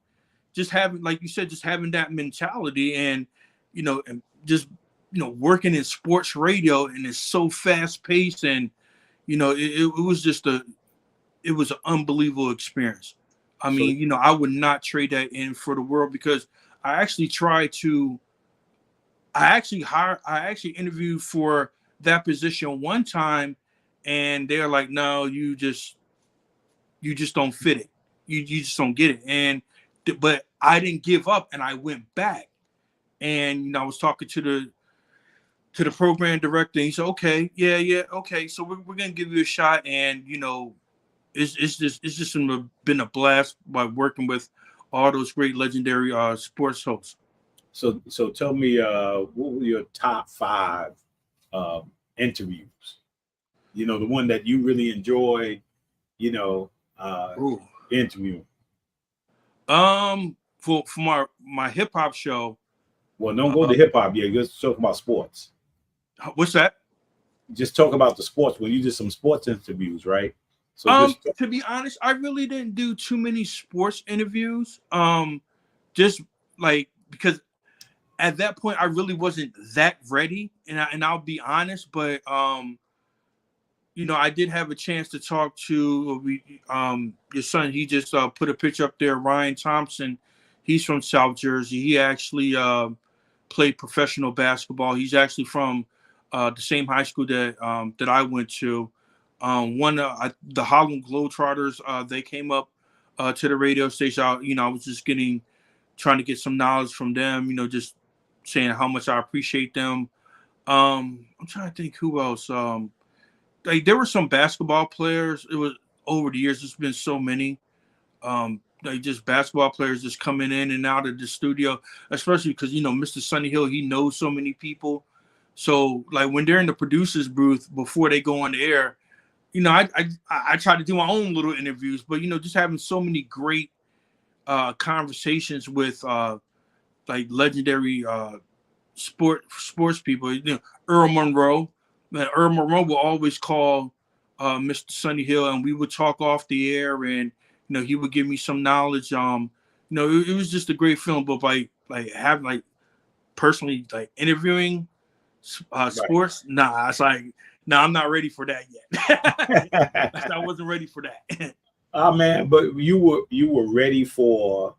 just having, like you said, just having that mentality and, and just, working in sports radio, and it's so fast paced, and, it was just it was an unbelievable experience. I mean, I would not trade that in for the world, because I actually interviewed for that position one time, and they're like, no, you just don't fit it. you just don't get it. And but I didn't give up, and I went back. And I was talking to the program director. And he said, "Okay, yeah, okay. So we're gonna give you a shot." And it's just been a blast by working with all those great legendary sports hosts. So tell me, what were your top 5 interviews? The one that you really enjoyed, interviewing. For my hip hop show. Well, don't go to hip hop yet. Just talk about sports. What's that? Just talk about the sports when you did some sports interviews, right? So to be honest, I really didn't do too many sports interviews. Just like because at that point I really wasn't that ready, and I'll be honest, but I did have a chance to talk to your son. He just put a picture up there, Ryan Thompson. He's from South Jersey. He actually played professional basketball. He's actually from the same high school that I went to. The Harlem Globetrotters, they came up to the radio station. I was just trying to get some knowledge from them. Just saying how much I appreciate them. I'm trying to think who else. There were some basketball players. It was over the years. There's been so many. Just basketball players just coming in and out of the studio, especially because Mr. Sonny Hill, he knows so many people. So like when they're in the producer's booth before they go on the air, I try to do my own little interviews, but just having so many great conversations with like legendary sports people. Earl Monroe. Earl Monroe will always call Mr. Sonny Hill, and we would talk off the air, and he would give me some knowledge. It was just a great film. But having personally interviewing sports, nah, it's like, nah, I'm not ready for that yet. I wasn't ready for that. Oh man, but you were ready for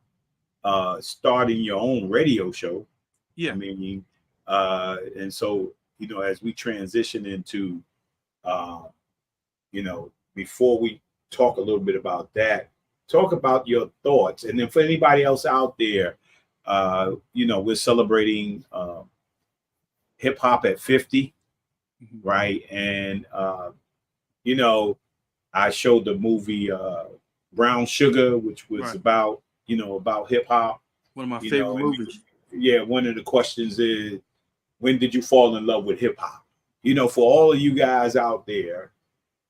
starting your own radio show. Yeah. I mean, and so as we transition into, before we talk a little bit about that, talk about your thoughts. And then for anybody else out there, we're celebrating hip hop at 50, right? And, I showed the movie Brown Sugar, which was about hip hop. One of my favorite movies. One of the questions is, when did you fall in love with hip hop? For all of you guys out there,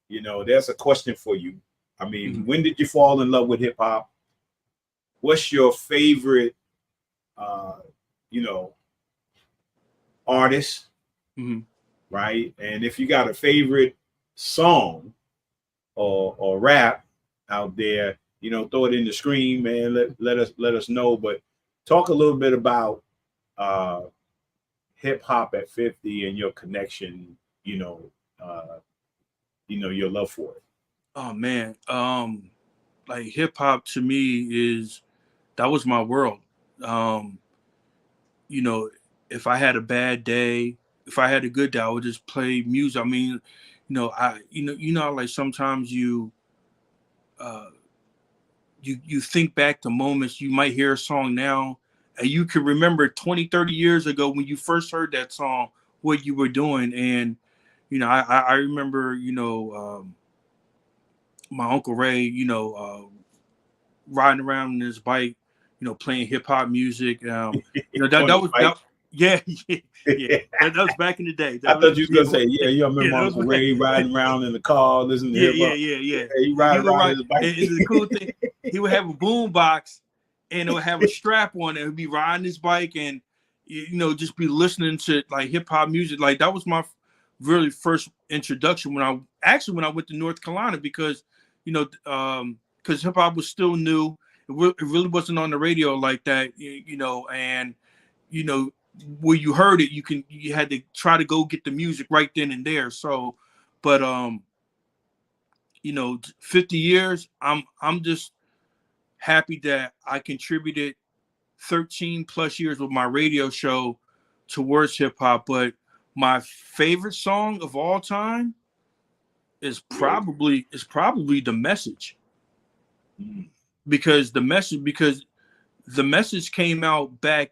there's a question for you. I mean, when did you fall in love with hip hop? What's your favorite, artist, right? And if you got a favorite song or rap out there, throw it in the screen, man. Let us know. But talk a little bit about hip hop at 50 and your connection, your love for it. Oh man, hip hop to me that was my world. If I had a bad day, if I had a good day, I would just play music. I mean, like sometimes you think back to moments. You might hear a song now, and you can remember 20, 30 years ago when you first heard that song, what you were doing. And, I remember, my Uncle Ray, riding around on his bike, playing hip hop music. That was back in the day. I thought you were gonna say, you remember Uncle Ray riding around in the car, listening to hip hop. Yeah. He riding around his bike. It's a cool thing. He would have a boom box, and it would have a strap on it. He'd be riding his bike and just be listening to hip hop music. Like that was my really first introduction when I went to North Carolina, because because hip hop was still new. It really wasn't on the radio like that, and where you heard it, you had to try to go get the music right then and there. So, but 50 years, I'm just happy that I contributed 13 plus years with my radio show towards hip hop. But my favorite song of all time is probably The Message. because the message came out back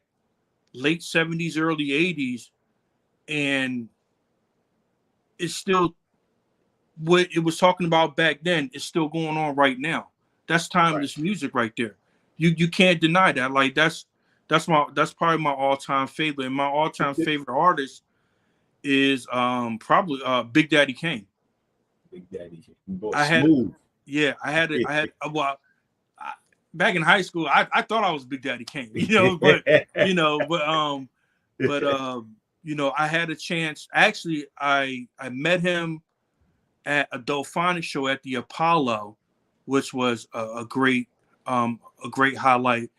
late 70s, early 80s, and it's still what it was talking about back then is still going on right now. That's timeless music right there. You can't deny that. Like that's probably my all-time favorite. And my all-time favorite artist is probably Big Daddy Kane. Big Daddy Kane. Smooth. Back in high school, I thought I was Big Daddy Kane, but I had a chance. Actually, I met him at a Dolphonic show at the Apollo, which was a great highlight.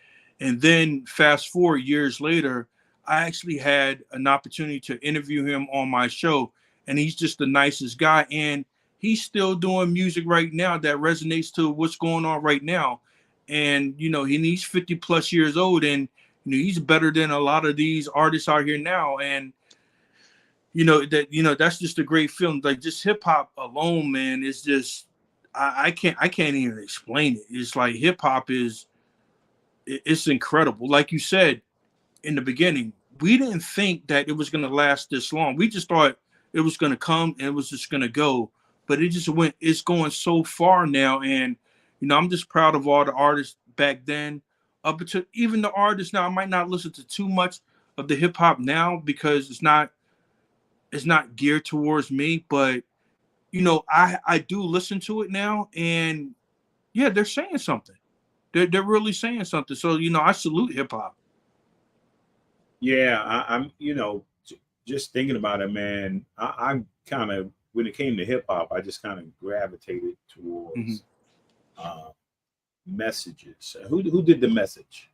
And then fast forward years later, I actually had an opportunity to interview him on my show, and he's just the nicest guy. And he's still doing music right now that resonates to what's going on right now. And, he's 50 plus years old, and, he's better than a lot of these artists out here now. And, that's just a great feeling. Like just hip hop alone, man, is just, I can't even explain it. It's like hip hop it's incredible. Like you said in the beginning, we didn't think that it was going to last this long. We just thought it was going to come and it was just going to go, but it's going so far now. And, I'm just proud of all the artists back then, up to even the artists now. I might not listen to too much of the hip hop now because it's not geared towards me, but I do listen to it now, and yeah, they're saying something. They're really saying something. So I salute hip hop. Yeah, I'm just thinking about it, man. I'm kind of, when it came to hip hop, I just kind of gravitated towards messages. Who did the message?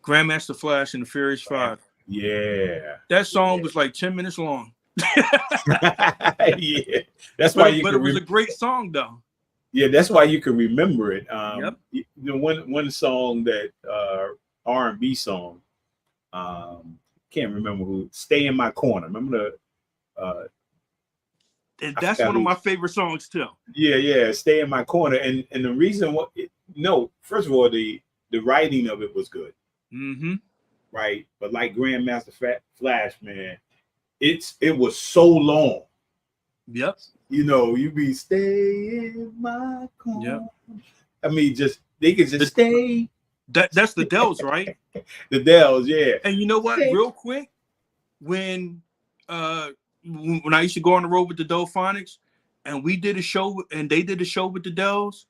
Grandmaster Flash and the Furious Five. Yeah, that song was like 10 minutes long. Yeah, that's why but it was a great song though. Yeah, that's why you can remember it. Yep. One song that R&B song, can't remember who. Stay in My Corner. Remember the and that's one of my favorite songs too. Yeah, Stay in My Corner. And the reason first of all, the writing of it was good. Mm-hmm. Right. But like Grandmaster Flash, man, it was so long. Yep. You be stay in my corner. Yep. I mean, they could just stay. That's the Dells, right? The Dells, yeah. And you know what? Real quick, when I used to go on the road with the Dolphonics, and we did a show, and they did a show with the Dells,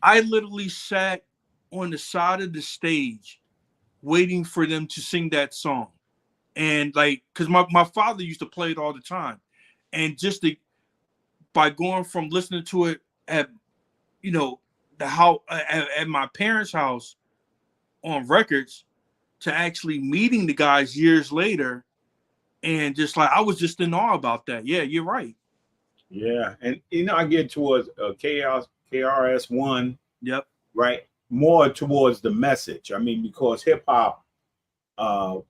I literally sat on the side of the stage waiting for them to sing that song. And because my father used to play it all the time. And just by going from listening to it at, at my parents' house on records to actually meeting the guys years later. And just I was just in awe about that. Yeah, you're right. Yeah. And, I get towards KRS-One. Yep. Right. More towards the message. I mean, because hip hop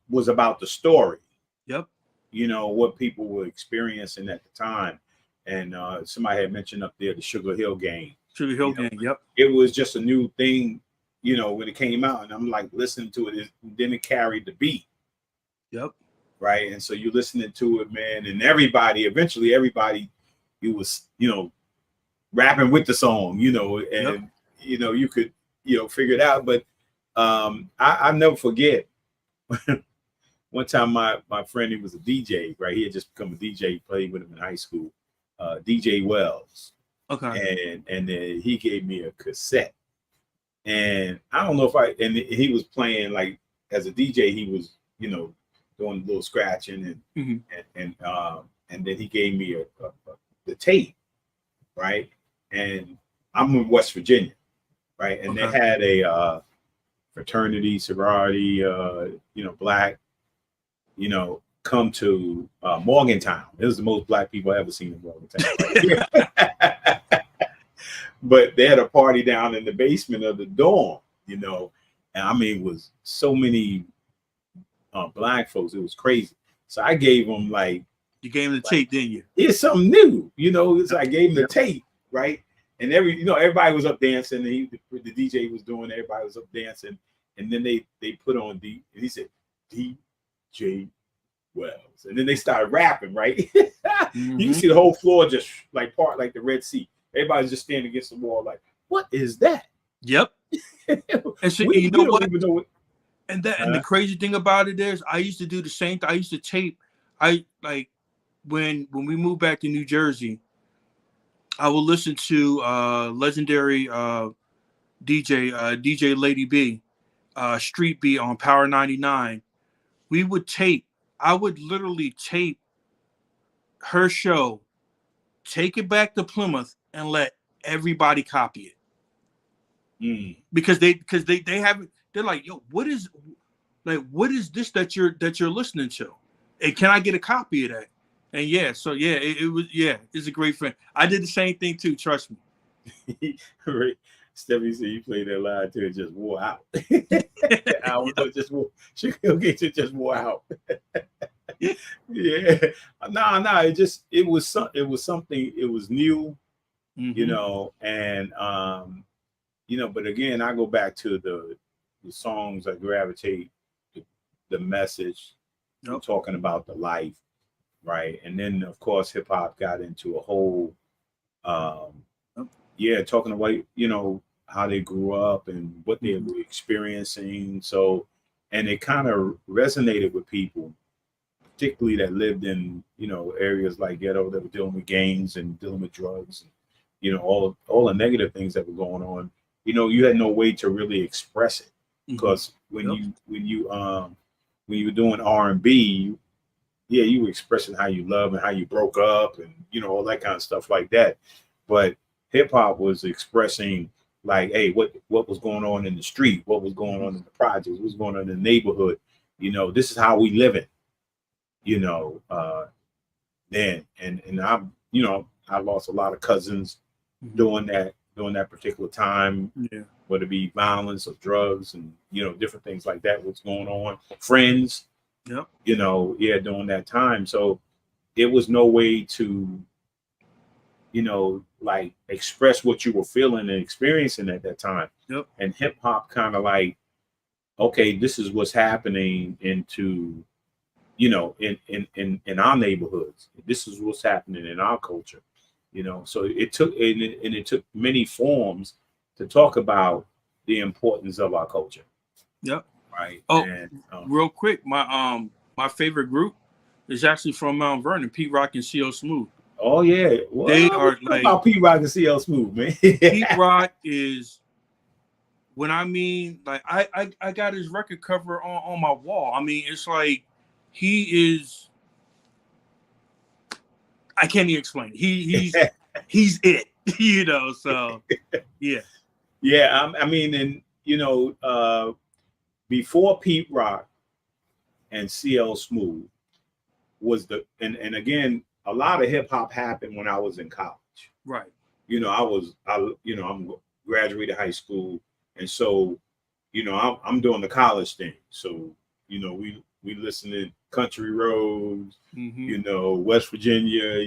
was about the story. Yep. What people were experiencing at the time. And somebody had mentioned up there the Sugar Hill Gang. Sugar Hill Gang, yep. It was just a new thing, when it came out. And I'm like listening to it, then it carried the beat. Yep. Right. And so you're listening to it, man. And eventually everybody, it was, rapping with the song, and, you could, figure it out. But I'll never forget. One time my friend, he was a DJ, right? He had just become a DJ. He played with him in high school, DJ Wells. Okay. And then he gave me a cassette. And I don't know and he was playing as a DJ, he was, doing a little scratching and then he gave me the tape, right? And I'm in West Virginia, right? And they had a fraternity, sorority, black, come to Morgantown. It was the most black people I ever seen in Morgantown. Right? But they had a party down in the basement of the dorm, and I mean, it was so many black folks. It was crazy. So I gave them you gave him the tape, didn't you? It's something new, So I gave him the tape, right? and everybody was up dancing. And the DJ was doing. Everybody was up dancing, and then they put on and he said DJ Wells, and then they started rapping. Right, you can see the whole floor just like part like the Red Sea. Everybody's just standing against the wall, like, what is that? Yep. And so, you know what? And the crazy thing about it is, I used to do the same thing. I used to tape. When we moved back to New Jersey, I would listen to legendary DJ Lady B, Street Beat on Power 99. We would tape. I would literally tape her show, take it back to Plymouth, and let everybody copy it. Because they haven't. They're like, yo, what is this that you're listening to? And can I get a copy of that? And it was it's a great friend. I did the same thing too, trust me. Right. Stephanie said you played that live too, it just wore out. Just wore out. Yeah. No, it was something, it was new, and but again, I go back to the songs that gravitate, the message, talking about the life, right? And then of course hip hop got into a whole talking about how they grew up and what they were experiencing. So, and it kind of resonated with people, particularly that lived in areas like ghetto, that were dealing with gangs and dealing with drugs, and all the negative things that were going on. You had no way to really express it, because when you were doing R&B, you were expressing how you love and how you broke up and all that kind of stuff like that. But hip hop was expressing like, hey, what was going on in the street, what was going on in the projects, what was going on in the neighborhood. This is how we live it. Then and I lost a lot of cousins during that particular time, whether it be violence or drugs and different things like that, what's going on, friends, during that time. So it was no way to like express what you were feeling and experiencing at that time. And hip hop kind of like, okay, this is what's happening into in our neighborhoods, this is what's happening in our culture. So it took many forms to talk about the importance of our culture. Right. Oh, and, real quick, my favorite group is actually from Mount Vernon, Pete Rock and CL Smooth. Oh yeah, well, they are like about Pete Rock and CL Smooth, man. Pete Rock is, when I mean, like I got his record cover on my wall. I mean, it's like he is. I can't even explain. He's it, So yeah. I mean, and before Pete Rock and CL Smooth was and again, a lot of hip hop happened when I was in college. Right. I'm graduated high school, and so I'm doing the college thing. So we listen to Country Roads, West Virginia,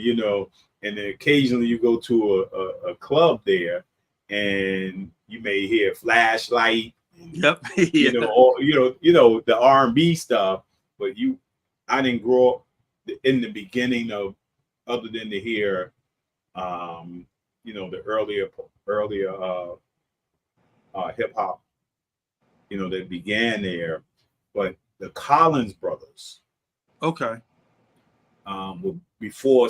and then occasionally you go to a club there, and you may hear Flashlight, or the R&B stuff, but I didn't grow up in the beginning of, other than to hear the earlier hip hop that began there. But the Collins brothers, were before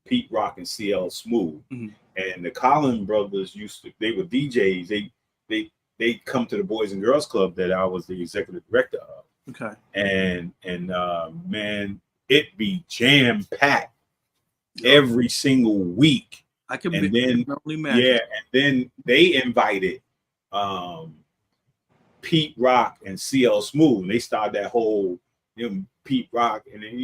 Pete Rock and CL Smooth, and the Collins brothers they were DJs. They come to the Boys and Girls Club that I was the executive director of. And man, it be jam packed every single week. And then they invited Pete Rock and CL Smooth, and they started that whole Pete Rock, and then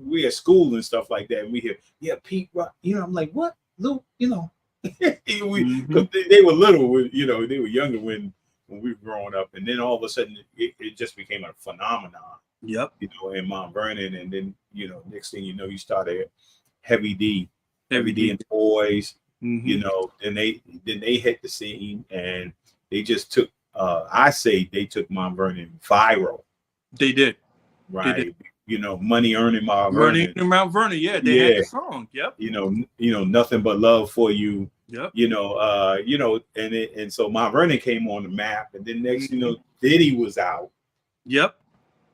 we at school and stuff like that, and we hear Pete Rock, I'm like, what, Luke, cause they were little, they were younger when we were growing up, and then all of a sudden it just became a phenomenon. In Mount Vernon, and then next thing you started Heavy D and Toys, you know, then they hit the scene and they just took. I say they took Mount Vernon viral. They did. Right. They did. You know, money earning Mount Running Vernon. in Mount Vernon. Yeah, they had the song. Yep. You know, nothing but love for you. Yep. You know, and so Mount Vernon came on the map, and then next, you know, Diddy was out. Yep.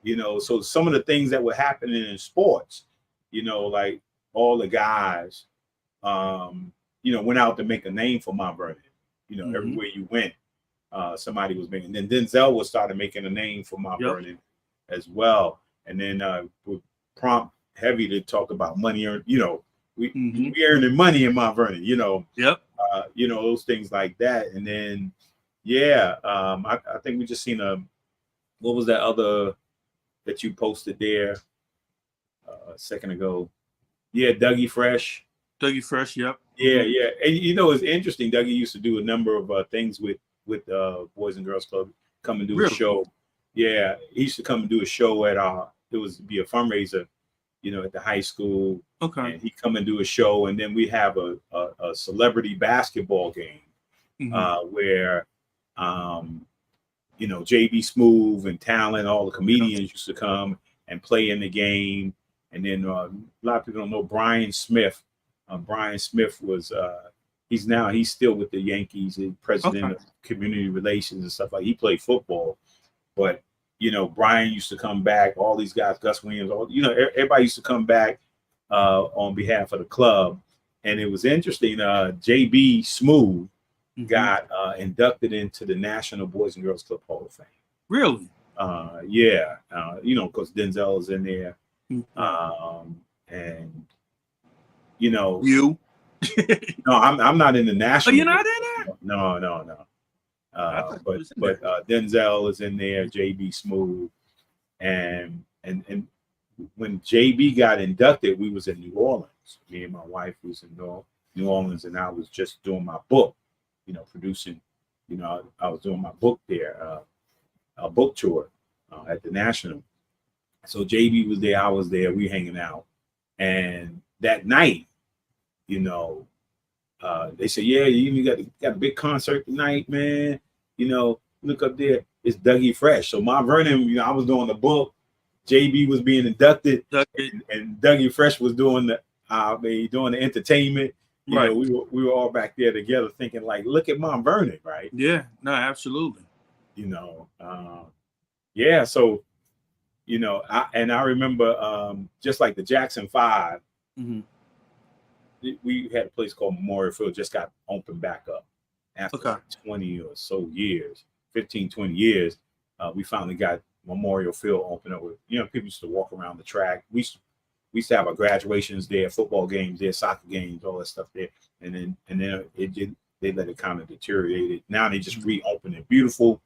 You know, so some of the things that were happening in sports, you know, like all the guys, you know, went out to make a name for Mount Vernon. You know, everywhere you went, somebody was making. And then Denzel was started making a name for Mount Vernon as well. And then would prompt Heavy to talk about money earned. You know, we earning money in Mount Vernon. You know, you know, those things like that. And then, I think we just seen what was that other that you posted there a second ago? Yeah, Dougie Fresh. Dougie Fresh, yep. Yeah. And you know, it's interesting. Dougie used to do a number of things with Boys and Girls Club. Come and do a show. Yeah, he used to come and do a show at it was be a fundraiser, you know, at the high school. Okay. And he come and do a show, and then we have a celebrity basketball game where you know, JB Smoove and Talent, all the comedians used to come and play in the game. And then a lot of people don't know Brian Smith. Brian Smith was he's still with the Yankees, the president of community relations and stuff like. He played football, but you know, Brian used to come back. All these guys, Gus Williams, you know, everybody used to come back on behalf of the club. And it was interesting. JB Smoove got inducted into the National Boys and Girls Club Hall of Fame. Really? You know, because Denzel is in there. And you know, no, I'm not in the national. Oh, you're not in there? No. But Denzel is in there, JB Smoove, and when JB got inducted, we was in New Orleans. Me and my wife was in New Orleans, and I was just doing my book, you know, producing. You know, I was doing my book there, a book tour at the National. So JB was there, I was there, we hanging out, and that night, you know, they said, "Yeah, you got a big concert tonight, man. You know, look up there. It's Dougie Fresh." So Mount Vernon, you know, I was doing the book. JB was being inducted, and Dougie Fresh was doing the entertainment. You know, we were all back there together, thinking like, "Look at Mount Vernon, right?" Yeah, no, absolutely. You know, So, you know, I remember just like the Jackson 5. We had a place called Memorial Field, just got opened back up after like 20 or so years, 15, 20 years. We finally got Memorial Field open up with, you know, people used to walk around the track. We used to have our graduations there, football games there, soccer games, all that stuff there. And then they let it kind of deteriorate. Now they just reopened it. Beautiful,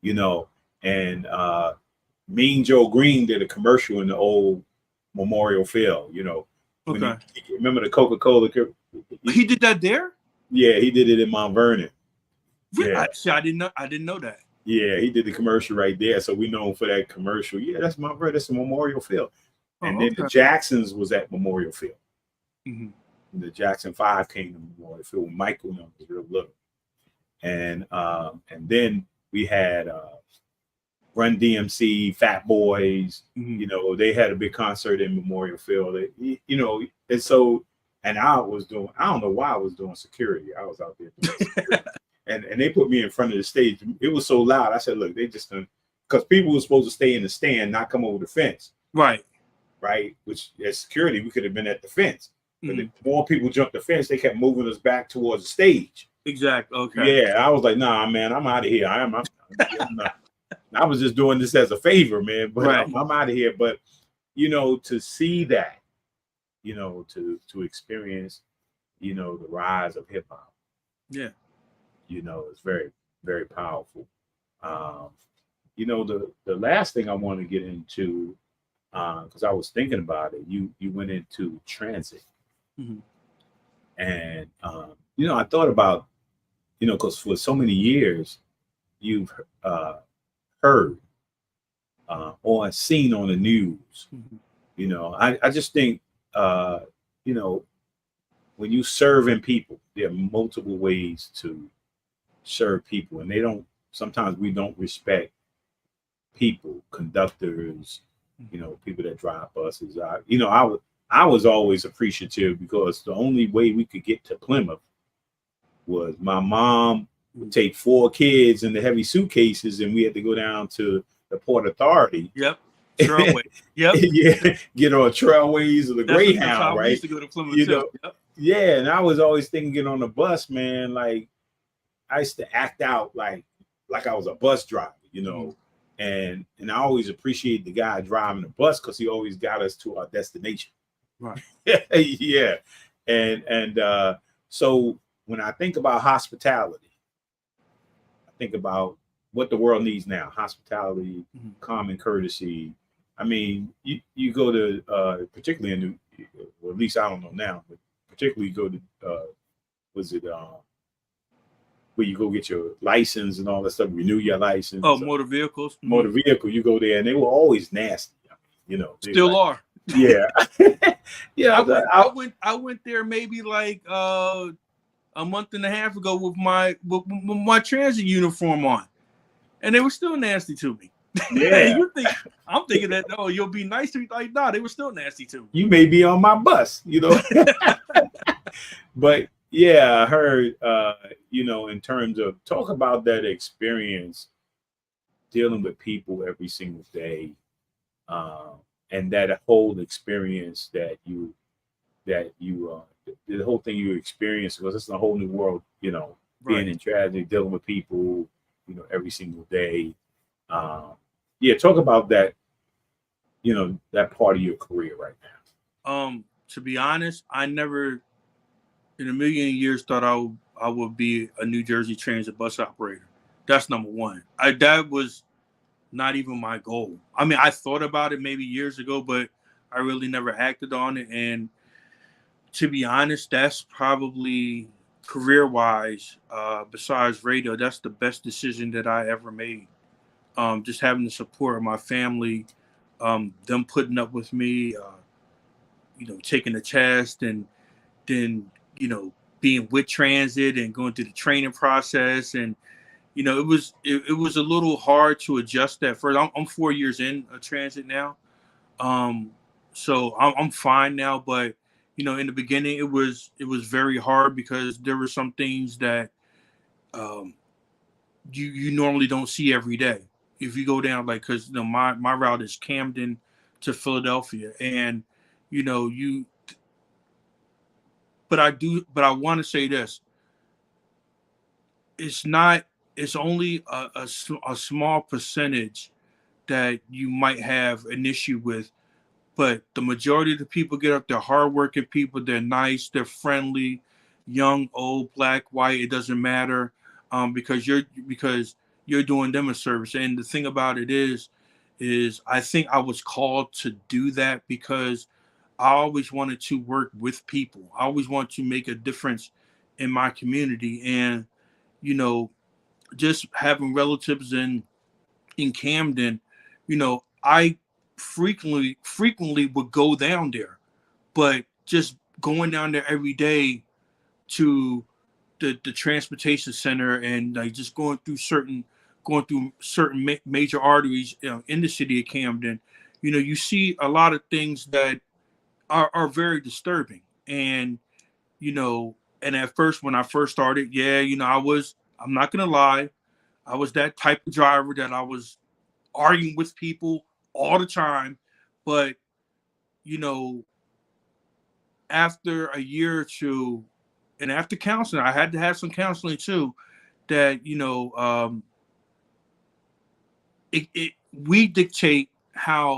you know, and Mean Joe Green did a commercial in the old Memorial Field, you know. Remember the Coca-Cola? He did that there? Yeah, he did it in Mount Vernon. Yeah. I didn't know that. Yeah, he did the commercial right there. So we know him for that commercial. Yeah, that's Mount Vernon. That's a Memorial Field. And then the Jacksons was at Memorial Field. The Jackson 5 came to Memorial Field when Michael was real little. And then we had Run DMC, Fat Boys, you know, they had a big concert in Memorial Field. You know, and so, and I don't know why I was doing security. I was out there doing security. and they put me in front of the stage. It was so loud. I said, look, they just done, because people were supposed to stay in the stand, not come over the fence. Right. Which as security, we could have been at the fence. But if more people jumped the fence, they kept moving us back towards the stage. Exactly. Okay. Yeah, I was like, nah, man, I'm out of here. I'm not. I was just doing this as a favor, man, but I'm out of here. But, you know, to see that, you know, to experience, you know, the rise of hip hop. Yeah. You know, it's very, very powerful. You know, the last thing I want to get into, because I was thinking about it, you went into transit. And, you know, I thought about, you know, because for so many years, you've heard or seen on the news. You know, I just think, you know, when you serving people, there are multiple ways to serve people, and sometimes we don't respect people, conductors, people that drive buses. I was always appreciative because the only way we could get to Plymouth was my mom would take 4 kids in the heavy suitcases, and we had to go down to the Port Authority. Yep. Trailway. Yep. Yeah, get on Trailways or the Greyhound, right? We used to go to Plymouth too. Yep. Yeah, and I was always thinking, get on the bus, man. Like I used to act out like I was a bus driver, and I always appreciate the guy driving the bus because he always got us to our destination. Right. Yeah, and so when I think about hospitality, I think about what the world needs now: hospitality, common courtesy. I mean, you go to particularly in or at least I don't know now, but particularly go to where you go get your license and all that stuff, renew your license. Oh, motor vehicles. Motor vehicle, you go there and they were always nasty. Still are. Yeah. Yeah. I went there maybe like a month and a half ago with my transit uniform on, and they were still nasty to me. Yeah. I'm thinking that you'll be nice to me. Like, no, they were still nasty to me. You may be on my bus, But yeah, I heard in terms of talk about that experience dealing with people every single day, and that whole experience that you the whole thing you experience, because it's a whole new world, being in tragedy, dealing with people, every single day. Talk about that, that part of your career right now. To be honest, I never in a million years thought I would be a New Jersey Transit bus operator. That's number one. That was not even my goal. I mean, I thought about it maybe years ago, but I really never acted on it. And to be honest, that's probably career-wise, besides radio, that's the best decision that I ever made. Just having the support of my family, them putting up with me, taking the test, and then, being with transit and going through the training process. And, it was a little hard to adjust at first. I'm 4 years in a transit now. So I'm fine now, but, in the beginning it was very hard because there were some things that, you normally don't see every day. If you go down, like, cause my route is Camden to Philadelphia, and, but I want to say this. It's only a small percentage that you might have an issue with, but the majority of the people get up. They're hardworking people. They're nice. They're friendly, young, old, black, white. It doesn't matter, because you're doing them a service. And the thing about it is I think I was called to do that because I always wanted to work with people. I always want to make a difference in my community. And, just having relatives in Camden, I frequently would go down there, but just going down there every day to the transportation center and like just going through certain major arteries, in the city of Camden, you see a lot of things that are very disturbing. And, and at first, when I first started, I'm not going to lie, I was that type of driver that I was arguing with people all the time. But, after a year or two, and after counseling, I had to have some counseling too, that,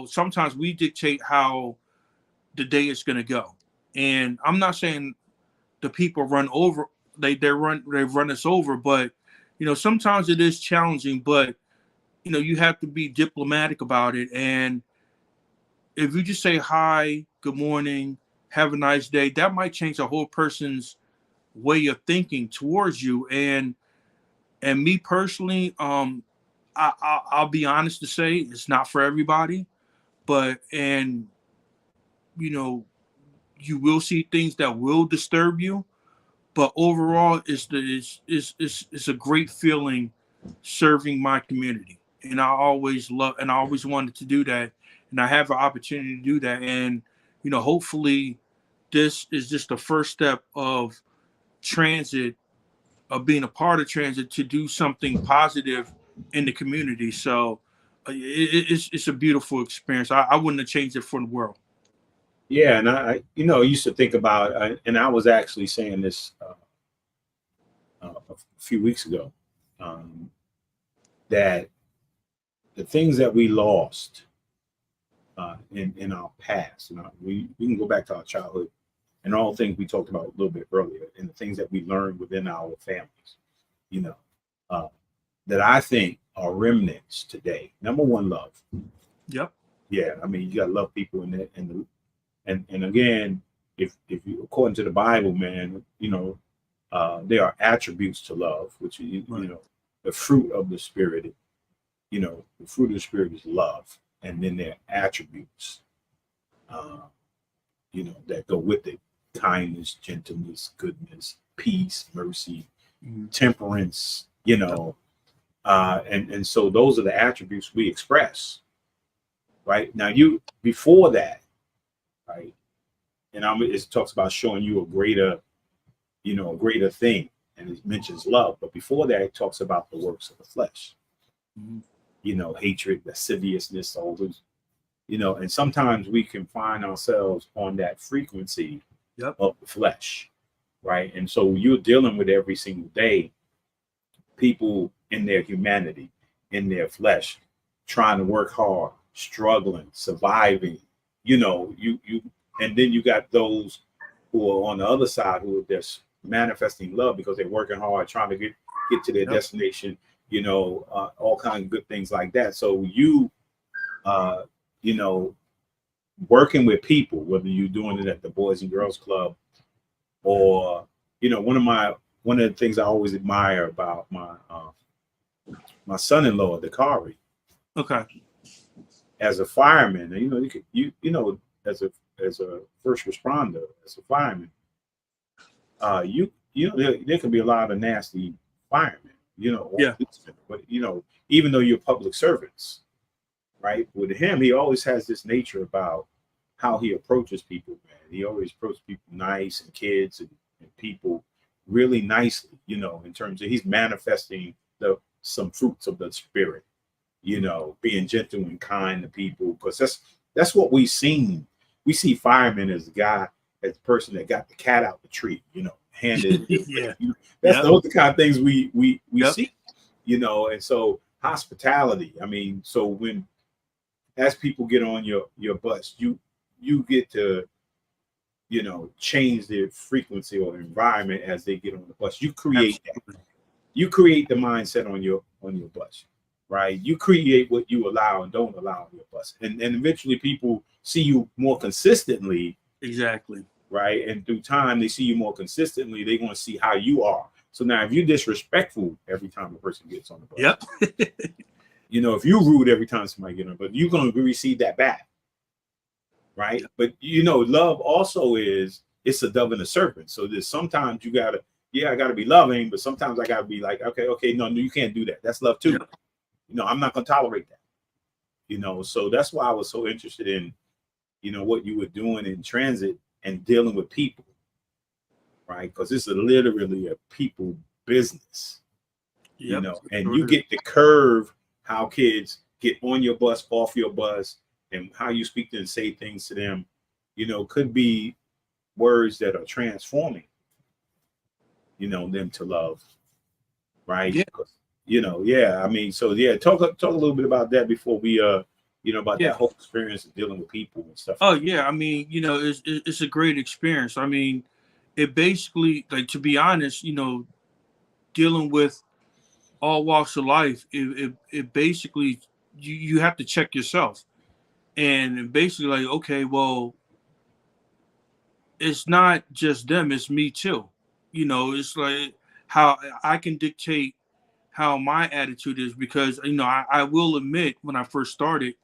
sometimes we dictate how the day is going to go. And I'm not saying the people they run us over, but, sometimes it is challenging, but, you have to be diplomatic about it. And if you just say hi, good morning, have a nice day, that might change a whole person's way of thinking towards you. And me personally, I'll be honest to say it's not for everybody, but, and, you will see things that will disturb you, but overall, it's a great feeling serving my community, and I always wanted to do that, and I have an opportunity to do that, and hopefully, this is just the first step of transit, of being a part of transit to do something positive in the community. So it's a beautiful experience. I wouldn't have changed it for the world. Yeah, and I used to think about, and I was actually saying this a few weeks ago, that the things that we lost in our past, we can go back to our childhood and all things we talked about a little bit earlier, and the things that we learned within our families, that I think are remnants today. Number one, love. Yep. Yeah, I mean, you gotta love people in that, and again, if you, according to the Bible, man, there are attributes to love, which the fruit of the Spirit. The fruit of the Spirit is love, and then there are attributes, that go with it: kindness, gentleness, goodness, peace, mercy, temperance. And so those are the attributes we express. Right now, before that, right, and it talks about showing you a greater thing, and it mentions love. But before that, it talks about the works of the flesh. Hatred, lasciviousness, all those, and sometimes we can find ourselves on that frequency of the flesh, right? And so you're dealing with every single day people in their humanity, in their flesh, trying to work hard, struggling, surviving, and then you got those who are on the other side who are just manifesting love because they're working hard, trying to get to their destination, all kinds of good things like that. So working with people, whether you're doing it at the Boys and Girls Club or, one of the things I always admire about my son-in-law, Dakari. Okay. As a fireman, as a first responder, as a fireman, there can be a lot of nasty firemen, but even though you're public servants, right? With him, he always has this nature about how he approaches people, man. He always approaches people nice, and kids and people really nicely, in terms of he's manifesting some fruits of the Spirit, being gentle and kind to people, because that's what we've seen. We see firemen as the person that got the cat out the tree, handed. Those are the kind of things we see, and so hospitality. I mean, so when as people get on your bus, you get to change their frequency or environment as they get on the bus. You create that. You create the mindset on your bus, right? You create what you allow and don't allow on your bus, and eventually people see you more consistently. Exactly. Right, and through time they see you more consistently. They want to see how you are. So now, if you're disrespectful every time a person gets on the bus, if you're rude every time somebody gets on, but you're going to receive that back. Right. But, love also it's a dove and a serpent. So there's sometimes I got to be loving, but sometimes I got to be like, okay, no, you can't do that. That's love too. I'm not going to tolerate that. So that's why I was so interested in, what you were doing in transit and dealing with people. Right. Because it's literally a people business, and you get to curve how kids get on your bus, off your bus, and how you speak to and say things to them, could be words that are transforming, them to love. Right. I mean, so talk a little bit about that before we, about that whole experience of dealing with people and stuff. Oh yeah. I mean, it's a great experience. I mean, it basically, like, to be honest, dealing with all walks of life, it basically, you have to check yourself. And basically, like, okay, well, it's not just them, it's me too. It's like how I can dictate how my attitude is, because, I will admit, when I first started,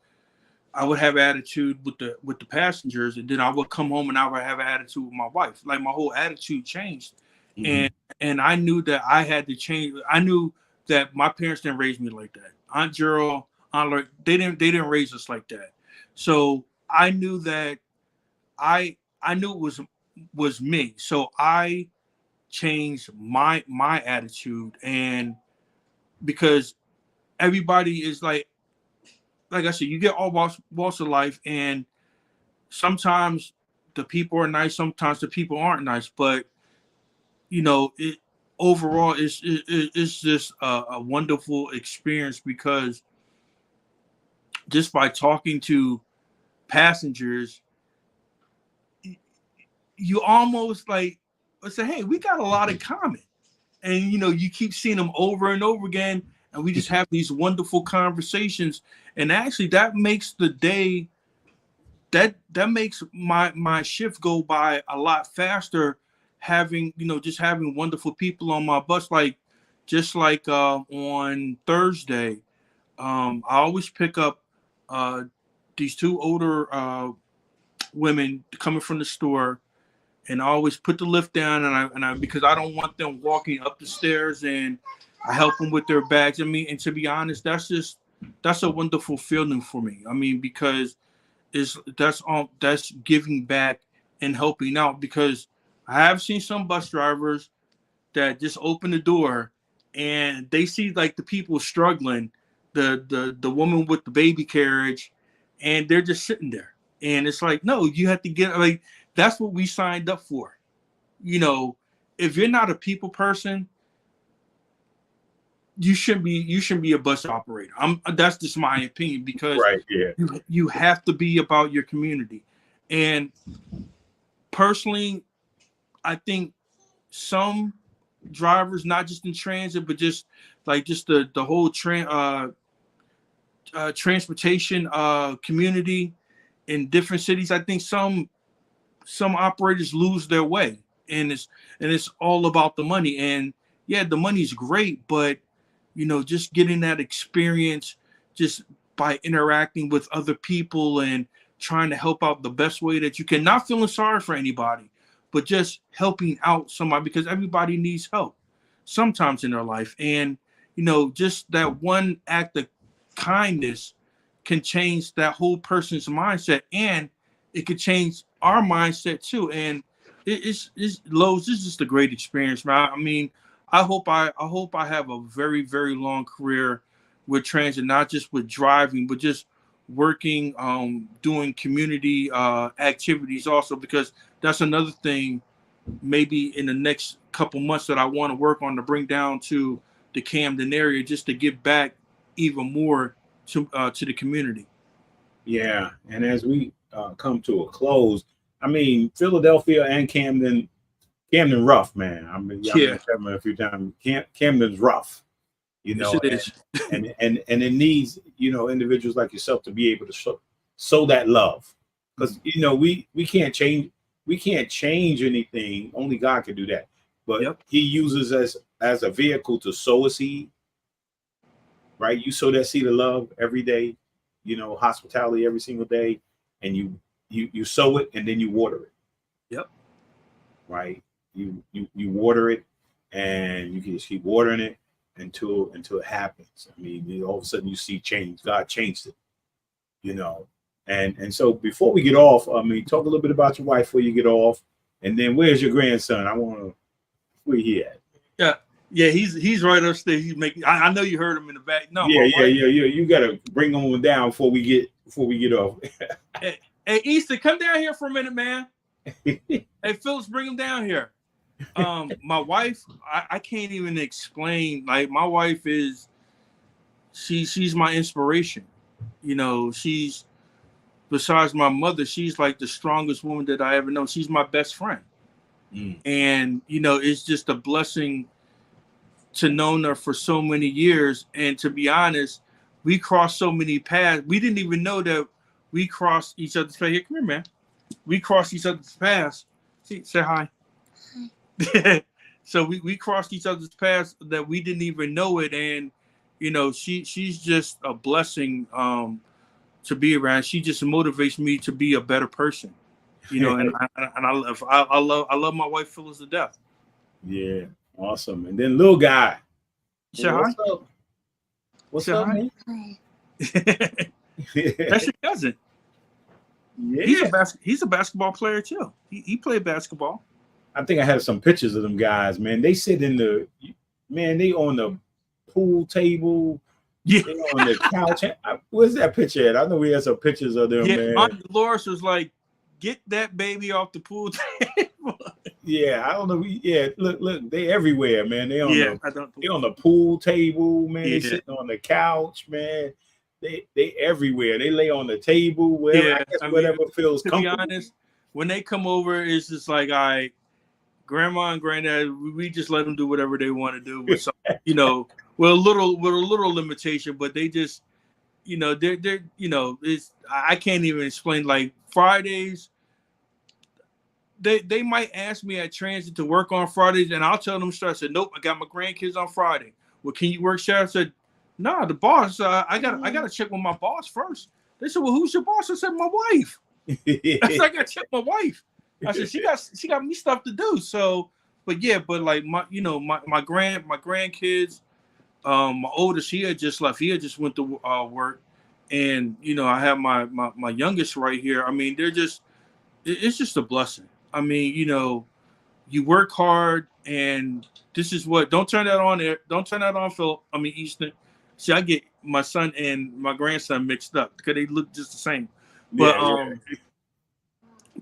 I would have attitude with the passengers, and then I would come home and I would have an attitude with my wife. Like my whole attitude changed, and I knew that I had to change. I knew that my parents didn't raise me like that. Aunt Gerald, Aunt Lord, they didn't raise us like that. So I knew that I knew it was me. So I changed my attitude, and because everybody is like I said, you get all walks of life, and sometimes the people are nice, sometimes the people aren't nice, but it overall it's just a wonderful experience, because just by talking to passengers, you almost like say, hey, we got a lot in common. And you keep seeing them over and over again, and we just have these wonderful conversations. And actually that makes the day, that makes my shift go by a lot faster, having just having wonderful people on my bus. Like on Thursday, I always pick up these two older women coming from the store, and I always put the lift down, and I because I don't want them walking up the stairs, and I help them with their bags. I mean, and to be honest, that's a wonderful feeling for me. I mean, because that's giving back and helping out, because I have seen some bus drivers that just open the door and they see like the people struggling, the woman with the baby carriage, and they're just sitting there. And it's like, no, you have to get, like, that's what we signed up for. If you're not a people person, you shouldn't be a bus operator. That's just my opinion, because Right, yeah. you have to be about your community. And personally, I think some drivers, not just in transit, but just the whole transportation community in different cities, I think some operators lose their way, and it's all about the money. And yeah, the money's great, but just getting that experience just by interacting with other people and trying to help out the best way that you can, not feeling sorry for anybody, but just helping out somebody, because everybody needs help sometimes in their life. And just that one act of kindness can change that whole person's mindset, and it could change our mindset too. And it's Lowe's, this is just a great experience, man. I mean, I hope I have a very, very long career with transit, not just with driving, but just working, doing community activities also, because that's another thing maybe in the next couple months that I want to work on, to bring down to the Camden area, just to give back even more to the community. Yeah, and as we come to a close, I mean, Philadelphia and Camden rough, man. I mean, Yeah. I've been a few times. Camden's rough, Yes, it is. and it needs individuals like yourself to be able to sow that love, because we can't change anything. Only God can do that. But He uses us as a vehicle to sow a seed. Right, you sow that seed of love every day, hospitality every single day, and you sow it, and then you water it. Yep. Right, you water it, and you can just keep watering it until it happens. I mean, all of a sudden you see change. God changed it, And so before we get off, I mean, talk a little bit about your wife before you get off, and then where's your grandson? Where he at? Yeah, he's right upstairs. He's making. I know you heard him in the back. No, yeah. You gotta bring him down before we get off. Hey, Easton, come down here for a minute, man. Hey, Phillips, bring him down here. My wife, I can't even explain. Like, my wife is, she's my inspiration. She's, besides my mother, she's like the strongest woman that I ever know. She's my best friend, and it's just a blessing to know her for so many years. And to be honest, we crossed so many paths. We didn't even know that we crossed each other's paths. Here, come here, man. We crossed each other's paths. Say hi. So we crossed each other's paths that we didn't even know it. And she's just a blessing to be around. She just motivates me to be a better person, you know. And I love my wife Phyllis to death. Yeah, awesome. And then little guy, Say what's hi. up? What's Say up, hi. man? That's your cousin. Yeah, He's a basketball player too. He played basketball. I think I had some pictures of them guys, man. They sit in the, man, they on the pool table. Yeah. They on the couch. Where's that picture at? I know we had some pictures of them, Yeah, man. Aunt Dolores was like, get that baby off the pool table. Yeah, I don't know. Yeah, look, they everywhere, man. They on the pool table, man. They sitting on the couch, man. They everywhere. They lay on the table, wherever. Yeah, I guess whatever feels comfortable. To be honest, when they come over, it's just like, all right, grandma and granddad, we just let them do whatever they want to do with some, you know, with a little limitation, but they just, you know, they're you know, it's, I can't even explain. Like Fridays, they might ask me at transit to work on Fridays, and I'll tell them straight. I said, nope, I got my grandkids on Friday. Well, can you work Saturday? I said, no, the boss. I gotta check with my boss first. They said, well, who's your boss? I said, my wife. I said, I gotta check my wife. I said, she got me stuff to do. So, but like my grandkids, my oldest, he had just left. He had just went to work, and you know, I have my youngest right here. I mean, it's just a blessing. I mean, you know, you work hard, and this is what. Don't turn that on there. Don't turn that on, Phillip. I mean, Easton. See, I get my son and my grandson mixed up because they look just the same. But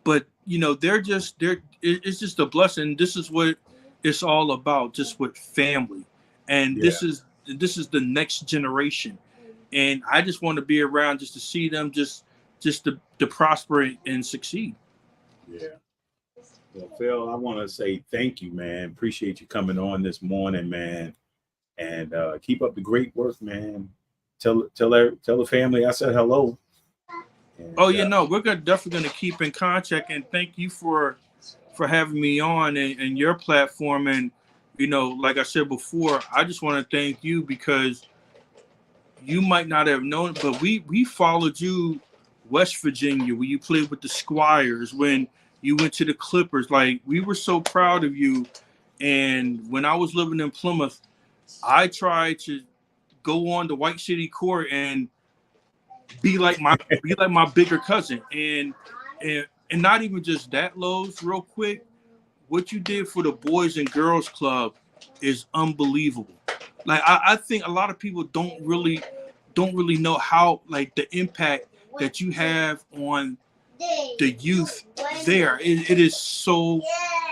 but you know, it's just a blessing. This is what it's all about, just with family. And this is the next generation. And I just want to be around just to see them just to prosper and succeed. Yeah. Well, Phil, I want to say thank you, man. Appreciate you coming on this morning, man. And keep up the great work, man. Tell the family I said hello. And, we're definitely gonna keep in contact, and thank you for having me on and your platform. And you know, like I said before, I just want to thank you because you might not have known it, but we followed you West Virginia, where you played with the Squires, when you went to the Clippers. Like, we were so proud of you. And when I was living in Plymouth, I tried to go on the White City court and be like my bigger cousin. And not even just that, Lowe's, real quick, what you did for the Boys and Girls Club is unbelievable. Like, I think a lot of people don't really know how, like, the impact that you have on the youth there. It is so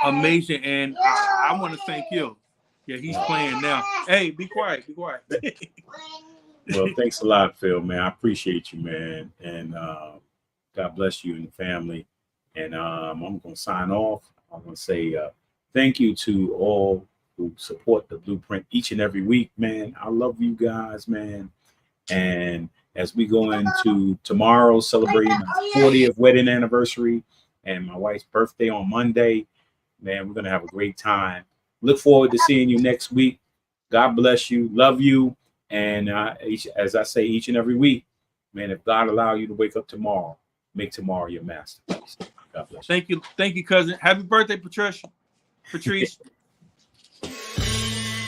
amazing. And I want to thank you. Yeah, he's playing now. Hey, be quiet. Well, thanks a lot, Phil, man. I appreciate you, man. And God bless you and the family. And I'm going to sign off. I'm going to say thank you to all who support the Blueprint each and every week, man. I love you guys, man. And as we go into tomorrow, celebrating our 40th wedding anniversary and my wife's birthday on Monday, man, we're going to have a great time. Look forward to seeing you next week. God bless you. Love you. And as I say each and every week, man, if God allow you to wake up tomorrow, make tomorrow your masterpiece. God bless you. Thank you, cousin. Happy birthday, Patrice.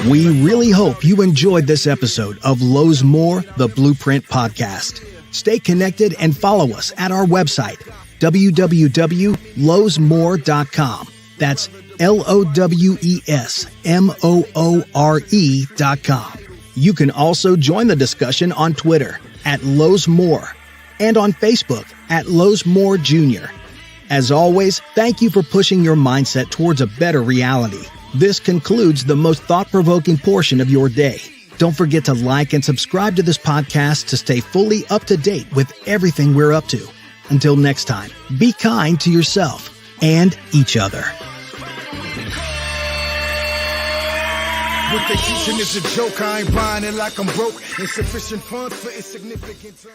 We really hope you enjoyed this episode of Lowe's More, the Blueprint Podcast. Stay connected and follow us at our website, www.lowesmore.com. That's LOWESMOORE.com. You can also join the discussion on Twitter at Lowe's More and on Facebook at Lowe's More Jr. As always, thank you for pushing your mindset towards a better reality. This concludes the most thought-provoking portion of your day. Don't forget to like and subscribe to this podcast to stay fully up to date with everything we're up to. Until next time, be kind to yourself and each other. What they teaching is a joke. I ain't buying it like I'm broke. Insufficient funds for insignificant time.